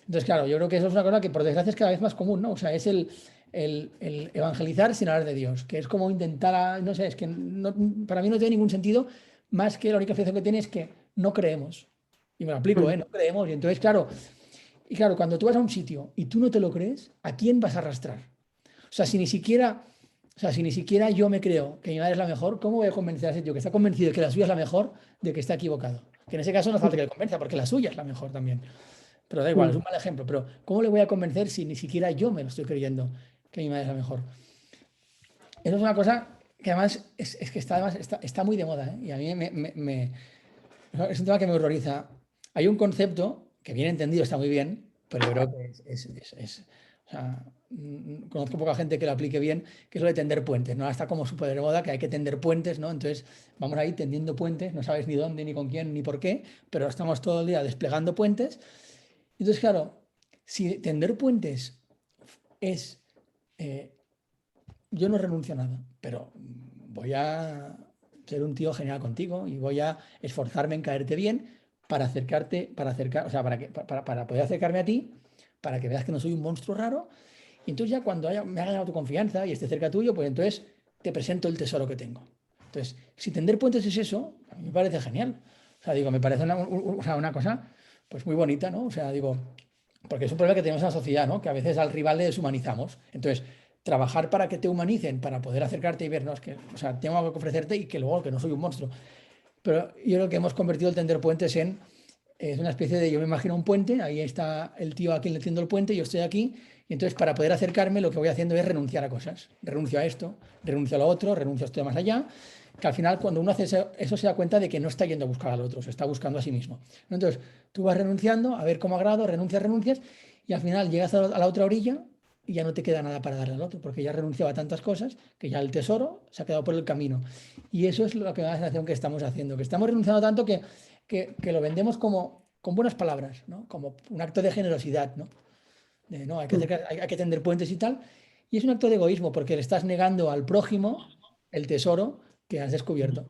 Entonces, claro, yo creo que eso es una cosa que por desgracia es cada vez más común, ¿no? O sea, es el evangelizar sin hablar de Dios, que es como intentar, no sé, es que para mí no tiene ningún sentido, más que la única explicación que tiene es que no creemos. Y me lo aplico, ¿eh? No creemos. Y entonces, claro, cuando tú vas a un sitio y tú no te lo crees, ¿a quién vas a arrastrar? O sea, si ni siquiera yo me creo que mi madre es la mejor, ¿cómo voy a convencer a ese tío que está convencido de que la suya es la mejor, de que está equivocado? Que en ese caso no hace falta que le convenza, porque la suya es la mejor también. Pero da igual, es un mal ejemplo. Pero ¿cómo le voy a convencer si ni siquiera yo me lo estoy creyendo que mi madre es la mejor? Eso es una cosa que además es que está muy de moda, ¿eh? Y a mí es un tema que me horroriza. Hay un concepto que bien entendido está muy bien, pero yo creo que o sea, conozco poca gente que lo aplique bien, que es lo de tender puentes, ¿no? Ahora está como súper de moda que hay que tender puentes, ¿no? Entonces vamos ahí tendiendo puentes, no sabes ni dónde, ni con quién, ni por qué, pero estamos todo el día desplegando puentes. Entonces, claro, si tender puentes es, eh, yo no renuncio a nada, pero voy a ser un tío genial contigo y voy a esforzarme en caerte bien para o sea, para poder acercarme a ti, para que veas que no soy un monstruo raro. Y entonces ya cuando me ha ganado tu confianza y esté cerca tuyo, pues entonces te presento el tesoro que tengo. Entonces, si tender puentes es eso, a mí me parece genial. O sea, digo, me parece o sea, una cosa pues muy bonita, ¿no? O sea, digo, porque es un problema que tenemos en la sociedad, ¿no? Que a veces al rival le deshumanizamos. Entonces, trabajar para que te humanicen, para poder acercarte y vernos que, o sea, tengo algo que ofrecerte y que luego que no soy un monstruo. Pero yo creo que hemos convertido el tender puentes es una especie de, yo me imagino un puente, ahí está el tío a quien le tiendo el puente, yo estoy aquí, y entonces para poder acercarme lo que voy haciendo es renunciar a cosas. Renuncio a esto, renuncio a lo otro, renuncio a esto de más allá, que al final cuando uno hace eso se da cuenta de que no está yendo a buscar al otro, se está buscando a sí mismo. Entonces tú vas renunciando, a ver cómo agrado, renuncias, y al final llegas a la otra orilla y ya no te queda nada para darle al otro, porque ya renunciaba a tantas cosas que ya el tesoro se ha quedado por el camino. Y eso es lo que me da la sensación que estamos haciendo, que estamos renunciando tanto que lo vendemos como con buenas palabras, ¿no? Como un acto de generosidad, ¿no? No, hay que tender puentes y tal. Y es un acto de egoísmo porque le estás negando al prójimo el tesoro que has descubierto.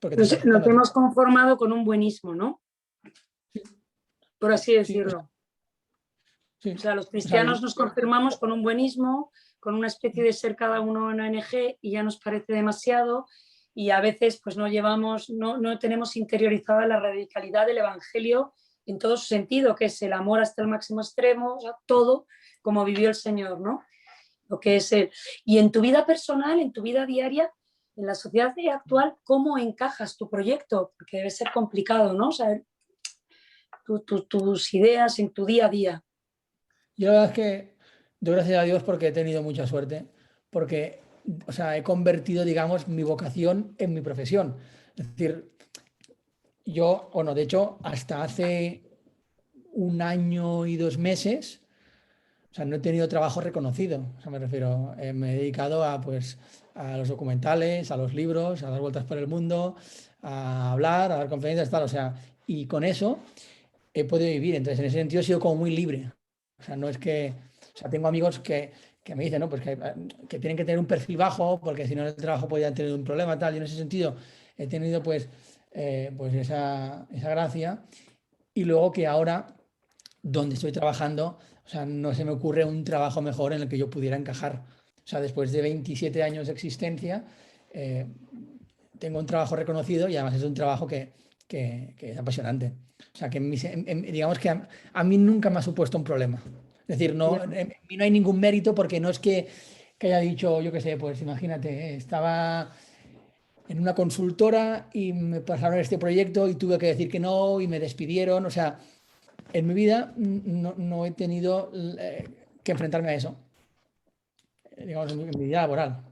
Porque te estás Nos quitando a ti. hemos conformado con un buenismo, ¿no? Por así Sí, decirlo. O sí. sea, los O sea, cristianos nos conformamos con un buenismo, con una especie de ser cada uno una ONG y ya nos parece demasiado y a veces pues no tenemos interiorizada la radicalidad del Evangelio en todo su sentido, que es el amor hasta el máximo extremo, o sea, todo como vivió el Señor, ¿no? Lo que es el... Y en tu vida personal, en tu vida diaria, en la sociedad actual, ¿cómo encajas tu proyecto? Porque debe ser complicado, ¿no? O sea, tus ideas en tu día a día. yo la verdad es que doy gracias a Dios porque he tenido mucha suerte, porque, o sea, he convertido, digamos, mi vocación en mi profesión. Es decir, de hecho, hasta hace un año y 2 meses, o sea, no he tenido trabajo reconocido. O sea, me refiero, me he dedicado pues, a los documentales, a los libros, a dar vueltas por el mundo, a hablar, a dar conferencias, tal. O sea, y con eso he podido vivir. Entonces, en ese sentido, he sido como muy libre. O sea, no es que. O sea, tengo amigos que me dicen, ¿no? Pues que tienen que tener un perfil bajo, porque si no, en el trabajo podrían tener un problema, tal. Y en ese sentido, he tenido, pues esa gracia. Y luego que ahora donde estoy trabajando, o sea, no se me ocurre un trabajo mejor en el que yo pudiera encajar. O sea, después de 27 años de existencia, eh, tengo un trabajo reconocido y además es un trabajo que es apasionante. O sea, que digamos que a mí nunca me ha supuesto un problema. Es decir, en mí no hay ningún mérito porque no es que haya dicho, yo qué sé, pues imagínate, estaba en una consultora y me pasaron este proyecto y tuve que decir que no y me despidieron. O sea, en mi vida no he tenido que enfrentarme a eso, digamos, en mi vida laboral.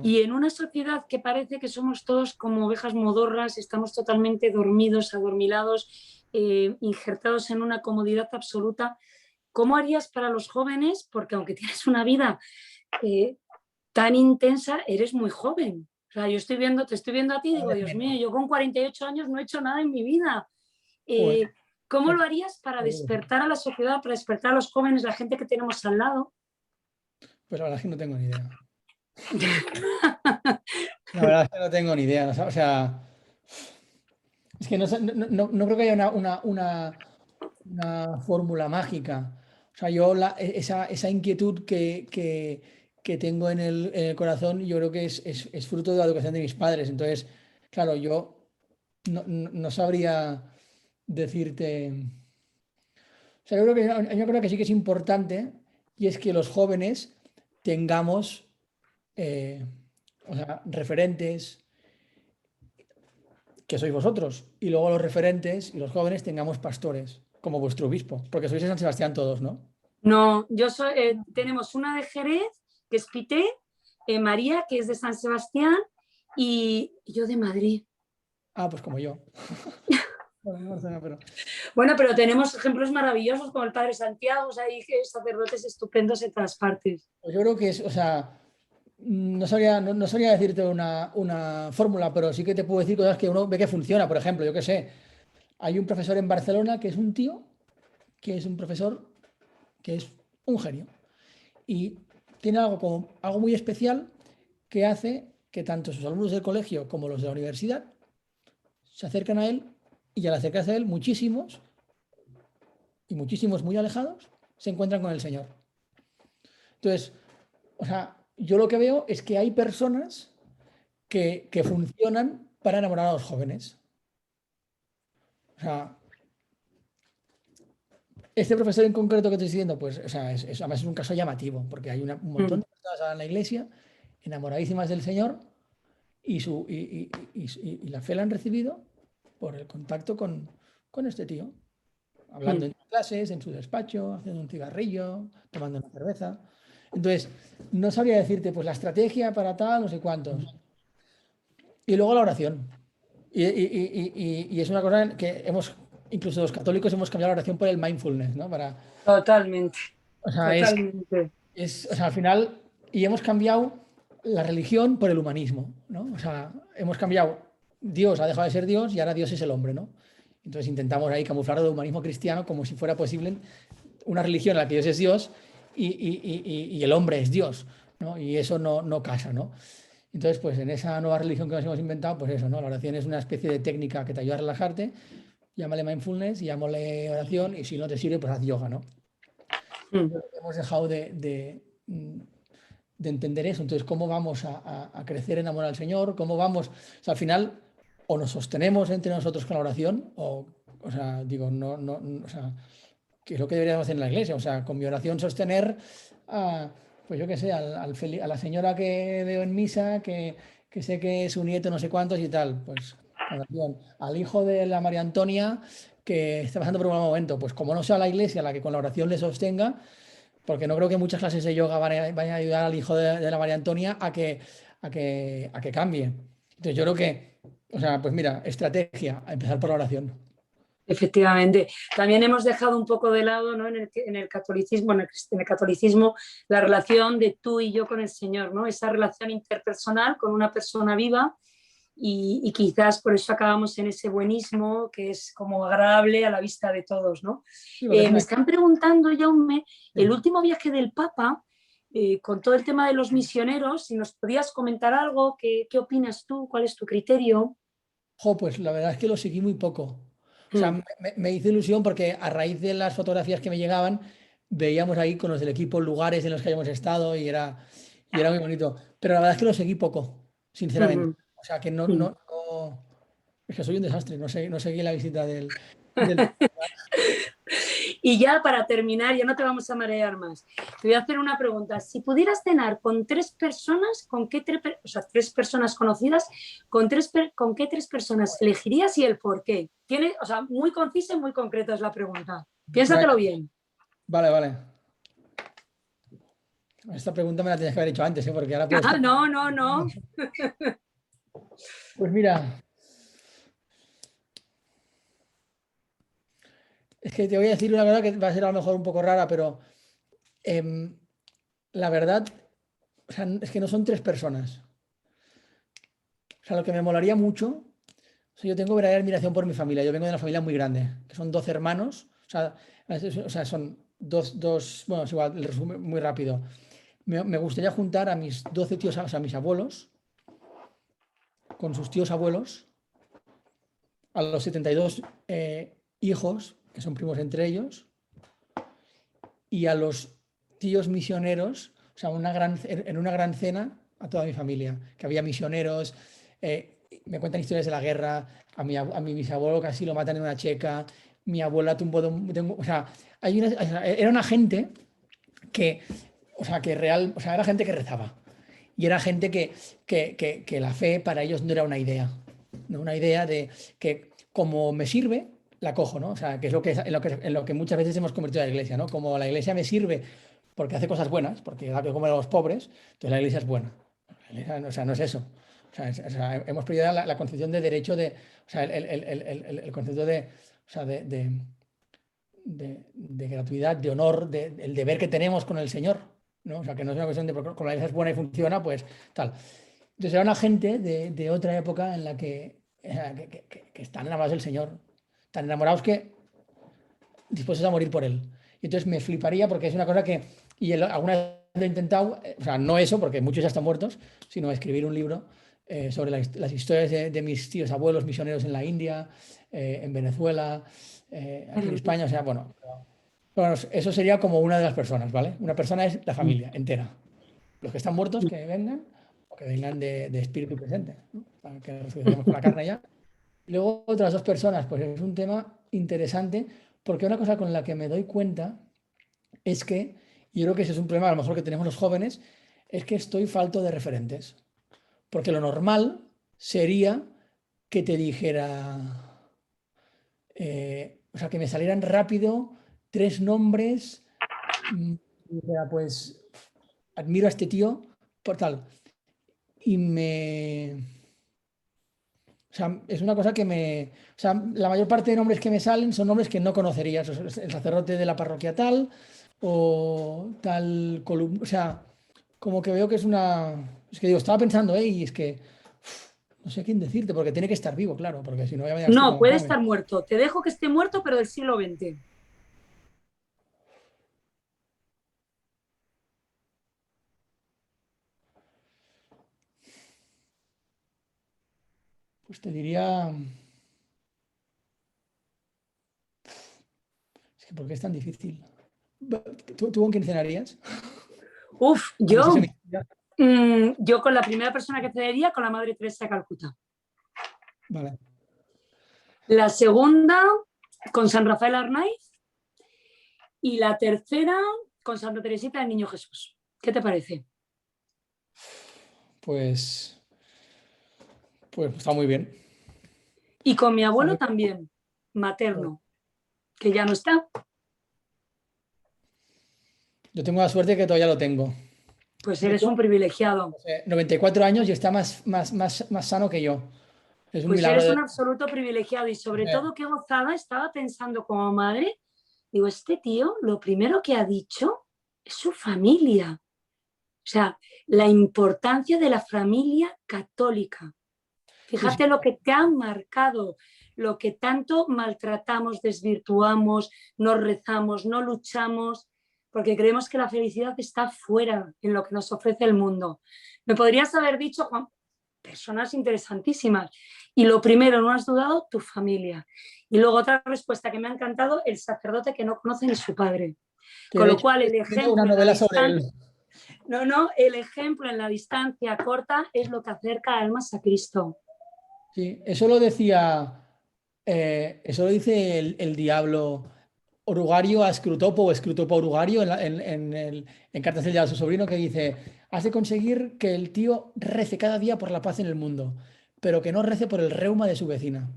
Y en una sociedad que parece que somos todos como ovejas modorras, estamos totalmente dormidos, adormilados, injertados en una comodidad absoluta, ¿cómo harías para los jóvenes? Porque aunque tienes una vida tan intensa, eres muy joven. O sea, te estoy viendo a ti y digo, Dios mío, yo con 48 años no he hecho nada en mi vida. Joder, ¿Cómo lo harías para despertar a la sociedad, para despertar a los jóvenes, la gente que tenemos al lado? pues la verdad es que no tengo ni idea. La verdad es que no tengo ni idea. O sea, Es que no creo que haya una fórmula mágica. O sea, yo esa inquietud que tengo en el corazón, yo creo que es fruto de la educación de mis padres. Entonces, claro, yo no sabría decirte. O sea, yo creo que sí que es importante y es que los jóvenes tengamos eh, o sea, referentes que sois vosotros y luego los referentes y los jóvenes tengamos pastores como vuestro obispo, porque sois de San Sebastián todos, ¿no? No, yo soy, tenemos una de Jerez, que es Pité, María, que es de San Sebastián, y yo de Madrid. Ah, pues como yo. Bueno, no, Barcelona, pero... Bueno, pero tenemos ejemplos maravillosos como el Padre Santiago, o sea, hay sacerdotes estupendos en todas partes. Pues yo creo que es, o sea, no sabría decirte una fórmula, pero sí que te puedo decir cosas que uno ve que funciona. Por ejemplo, yo qué sé, hay un profesor en Barcelona que es un tío, que es un profesor que es un genio. Y tiene algo muy especial que hace que tanto sus alumnos del colegio como los de la universidad se acercan a él y al acercarse a él muchísimos y muchísimos muy alejados se encuentran con el Señor. Entonces, o sea, yo lo que veo es que hay personas que funcionan para enamorar a los jóvenes. O sea, este profesor en concreto que estoy diciendo, pues, o sea, además es un caso llamativo, porque hay un montón Mm. de personas ahora en la iglesia enamoradísimas del Señor y la fe la han recibido por el contacto con este tío, hablando Mm. en clases, en su despacho, haciendo un cigarrillo, tomando una cerveza. Entonces, no sabría decirte, pues la estrategia para tal, no sé cuántos. Y luego la oración. Y es una cosa que incluso los católicos hemos cambiado la oración por el mindfulness, ¿no? Totalmente, O sea, totalmente. o sea, al final, y hemos cambiado la religión por el humanismo, ¿no? O sea, hemos cambiado, Dios ha dejado de ser Dios y ahora Dios es el hombre, ¿no? Entonces intentamos ahí camuflarlo del humanismo cristiano como si fuera posible una religión en la que Dios es Dios y el hombre es Dios, ¿no? Y eso no casa, ¿no? Entonces, pues en esa nueva religión que nos hemos inventado, pues eso, ¿no? La oración es una especie de técnica que te ayuda a relajarte, llámale mindfulness, llámale oración y si no te sirve, pues haz yoga, ¿no? Mm. Hemos dejado de entender eso. Entonces, ¿cómo vamos a crecer en amor al Señor? ¿Cómo vamos? O sea, al final, o nos sostenemos entre nosotros con la oración, o sea, digo, o sea, que es lo que deberíamos hacer en la iglesia. O sea, con mi oración sostener a, pues yo qué sé, a la señora que veo en misa, que sé que es su nieto, no sé cuántos y tal, pues con oración. Al hijo de la María Antonia, que está pasando por un mal momento, pues como no sea la iglesia la que con la oración le sostenga, porque no creo que muchas clases de yoga vayan a ayudar al hijo de la María Antonia a que cambie. Entonces yo creo que, o sea, pues mira, estrategia, a empezar por la oración. Efectivamente. También hemos dejado un poco de lado, ¿no? En el catolicismo, en el catolicismo, la relación de tú y yo con el Señor, ¿no? Esa relación interpersonal con una persona viva y quizás por eso acabamos en ese buenismo que es como agradable a la vista de todos, ¿no? Sí, porque Me están preguntando, Jaume, el sí. último viaje del Papa, con todo el tema de los misioneros, si nos podías comentar algo, ¿qué opinas tú? ¿Cuál es tu criterio? Jo, pues la verdad es que lo seguí muy poco. O sea, Mm. me hizo ilusión porque a raíz de las fotografías que me llegaban, veíamos ahí con los del equipo lugares en los que habíamos estado y era muy bonito. Pero la verdad es que lo seguí poco, sinceramente. Mm. O sea, que Mm. es que soy un desastre, no seguí la visita del... Y ya para terminar, ya no te vamos a marear más. Te voy a hacer una pregunta. Si pudieras cenar con tres personas, ¿con qué o sea, tres personas conocidas, con qué tres personas elegirías y el por qué? Tiene, o sea, muy concisa y muy concreta es la pregunta. Piénsatelo Vale, bien. vale, vale. Esta pregunta me la tenías que haber hecho antes, ¿eh? Porque ahora puedes Ah, estar... no, no, no. Pues mira, es que te voy a decir una verdad que va a ser a lo mejor un poco rara, pero em, la verdad, o sea, es que no son tres personas. O sea, lo que me molaría mucho, o sea, yo tengo verdadera admiración por mi familia. Yo vengo de una familia muy grande, que son 12 hermanos. O sea, son bueno, es igual, el resumen muy rápido. Me gustaría juntar a mis 12 tíos, o sea, a mis abuelos, con sus tíos abuelos, a los 72 hijos, que son primos entre ellos, y a los tíos misioneros, o sea, en una gran cena a toda mi familia, que había misioneros, me cuentan historias de la guerra, a mi bisabuelo casi lo matan en una checa, mi abuela tumbó o sea, era una gente que, o sea, era gente que rezaba. Y era gente que la fe para ellos no era una idea, ¿no? Una idea de que como me sirve, la cojo, ¿no? O sea, que es en lo que muchas veces hemos convertido a la iglesia, ¿no? Como la iglesia me sirve porque hace cosas buenas, porque da que comer a los pobres, entonces la iglesia es buena. La iglesia, o sea, no es eso. O sea, hemos perdido la concepción de derecho o sea, el concepto o sea, de gratuidad, de honor, el deber que tenemos con el Señor, ¿no? O sea, que no es una cuestión de como la iglesia es buena y funciona, pues tal. Entonces era una gente de otra época en la que están enamorados del Señor, tan enamorados que dispuestos a morir por Él. Y entonces me fliparía porque es una cosa que, alguna vez lo he intentado, o sea, no eso, porque muchos ya están muertos, sino escribir un libro sobre las historias de mis tíos abuelos misioneros en la India, en Venezuela, aquí en España, o sea, bueno. Bueno, eso sería como una de las personas, ¿vale? Una persona es la familia entera. Los que están muertos que vengan o que vengan de espíritu presente, ¿no? Para que resucitemos con la carne ya. Y luego otras dos personas, pues es un tema interesante porque una cosa con la que me doy cuenta es que, y yo creo que ese es un problema a lo mejor que tenemos los jóvenes, es que estoy falto de referentes. Porque lo normal sería que te dijera, o sea, que me salieran rápido tres nombres y dijera, pues admiro a este tío por tal. Y o sea, es una cosa que o sea, la mayor parte de nombres que me salen son nombres que no conocerías. O sea, el sacerdote de la parroquia tal o tal columna. O sea, como que veo que es una... Es que digo, estaba pensando, y es que no sé a quién decirte, porque tiene que estar vivo, claro, porque si no ya me estoy No, como puede fome. estar muerto. Te dejo que esté muerto, pero del siglo XX. Pues te diría... Es que ¿por qué es tan difícil? ¿Tú con quién cenarías? Uf, Aunque sea semi- yo con la primera persona que cedería, con la Madre Teresa de Calcuta. Vale. La segunda, con San Rafael Arnaiz. Y la tercera, con Santa Teresita del Niño Jesús. ¿Qué te parece? Pues, pues está muy bien. Y con mi Está abuelo muy también, bien. materno, que ya no está. Yo tengo la suerte que todavía lo tengo. Pues De eres un hecho, privilegiado. 94 años y está más sano que yo. Es un Pues milagro eres de... un absoluto privilegiado y sobre todo qué gozada estaba pensando como madre. Digo, este tío lo primero que ha dicho es su familia. O sea, la importancia de la familia católica. Sí, sí. Fíjate lo que te han marcado, lo que tanto maltratamos, desvirtuamos, no rezamos, no luchamos, porque creemos que la felicidad está fuera en lo que nos ofrece el mundo. Me podrías haber dicho, Juan, personas interesantísimas. Y lo primero, no has dudado, tu familia. Y luego otra respuesta que me ha encantado, el sacerdote que no conoce ni su padre. Que Con de lo hecho cual, estoy el escribiendo una ejemplo en la novela sobre él. distancia, no, el ejemplo en la distancia corta es lo que acerca almas a Cristo. Sí, eso lo dice el diablo Orugario a Scrutopo o Scrutopo a Orugario en Cartas del Diablo a su sobrino que dice, has de conseguir que el tío rece cada día por la paz en el mundo, pero que no rece por el reuma de su vecina.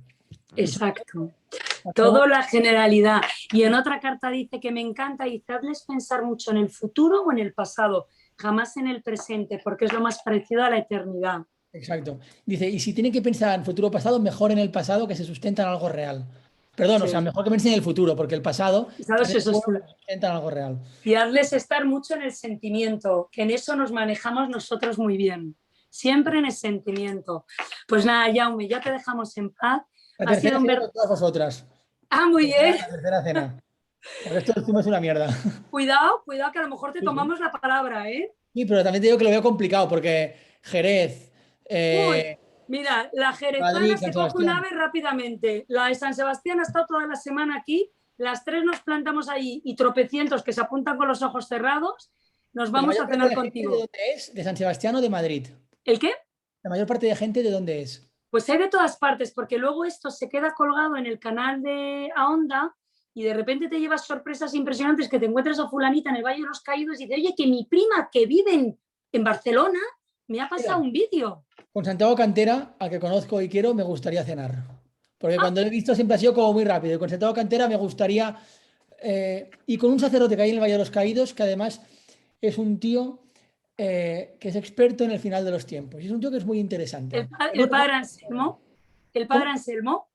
Y eso Exacto. es Todo algo... la generalidad. Y en otra carta dice que me encanta y hazles pensar mucho en el futuro o en el pasado, jamás en el presente, porque es lo más parecido a la eternidad. Exacto. Dice, y si tienen que pensar en futuro o pasado, mejor en el pasado que se sustenta en algo real. Perdón, o sea, Sí. mejor que piensen en el futuro, porque el pasado ¿Sabes? también es Eso es bueno, pero se sustenta en algo real. y hazles estar mucho en el sentimiento, que en eso nos manejamos nosotros muy bien. Siempre en el sentimiento. Pues nada, Jaume, ya te dejamos en paz. La Ha sido tercera un sería ver... con todas vosotras. Ah, muy bien. La tercera cena. El resto del zumo es una mierda. Cuidado, cuidado, que a lo mejor te Sí, sí. tomamos la palabra, ¿eh? Sí, pero también te digo que lo veo complicado porque Jerez, Uy, Mira, la jerezana Madrid, se San coge un Sebastián. ave rápidamente. La de San Sebastián ha estado toda la semana aquí. Las tres nos plantamos ahí y tropecientos que se apuntan con los ojos cerrados. Nos ¿La vamos mayor a parte de cenar la gente de contigo. dónde es? ¿De San Sebastián o de Madrid? ¿El qué? La mayor parte de gente de dónde es. Pues hay de todas partes, porque luego esto se queda colgado en el canal de AONDA y de repente te llevas sorpresas impresionantes que te encuentras a fulanita en el Valle de los Caídos y dice, oye, que mi prima que vive en Barcelona me ha pasado Mira, un vídeo. con Santiago Cantera, al que conozco y quiero, me gustaría cenar. Porque Ah, cuando lo he visto siempre ha sido como muy rápido. Y con Santiago Cantera me gustaría... y con un sacerdote que hay en el Valle de los Caídos, que además es un tío que es experto en el final de los tiempos. Y es un tío que es muy interesante. No el padre recuerdo- Anselmo, el padre ¿Cómo? Anselmo,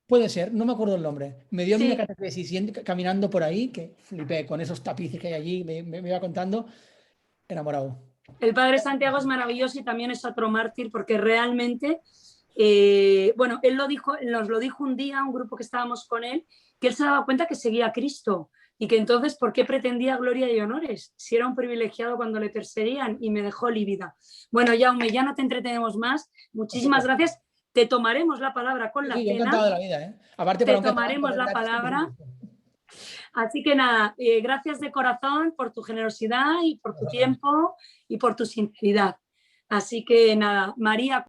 Puede ser, no me acuerdo el nombre. Me dio a mí una sí, catequesis caminando por ahí, que flipé con esos tapices que hay allí, me iba contando, enamorado. el padre Santiago es maravilloso y también es otro mártir porque realmente, bueno, él lo dijo, nos lo dijo un día, un grupo que estábamos con él, que él se daba cuenta que seguía a Cristo y que entonces, ¿por qué pretendía gloria y honores? Si era un privilegiado cuando le perseguían y me dejó lívida. Bueno, Jaume, ya no te entretenemos más. Por Muchísimas supuesto. gracias. Te tomaremos la palabra con Sí, la sí, yo cena, encantado de la vida, ¿eh? Aparte, para te un catalán tomaremos comer la gratis siempre es un palabra. gusto. Así que nada, gracias de corazón por tu generosidad y por tu Vosotros. tiempo y por tu sinceridad. Así que nada, María.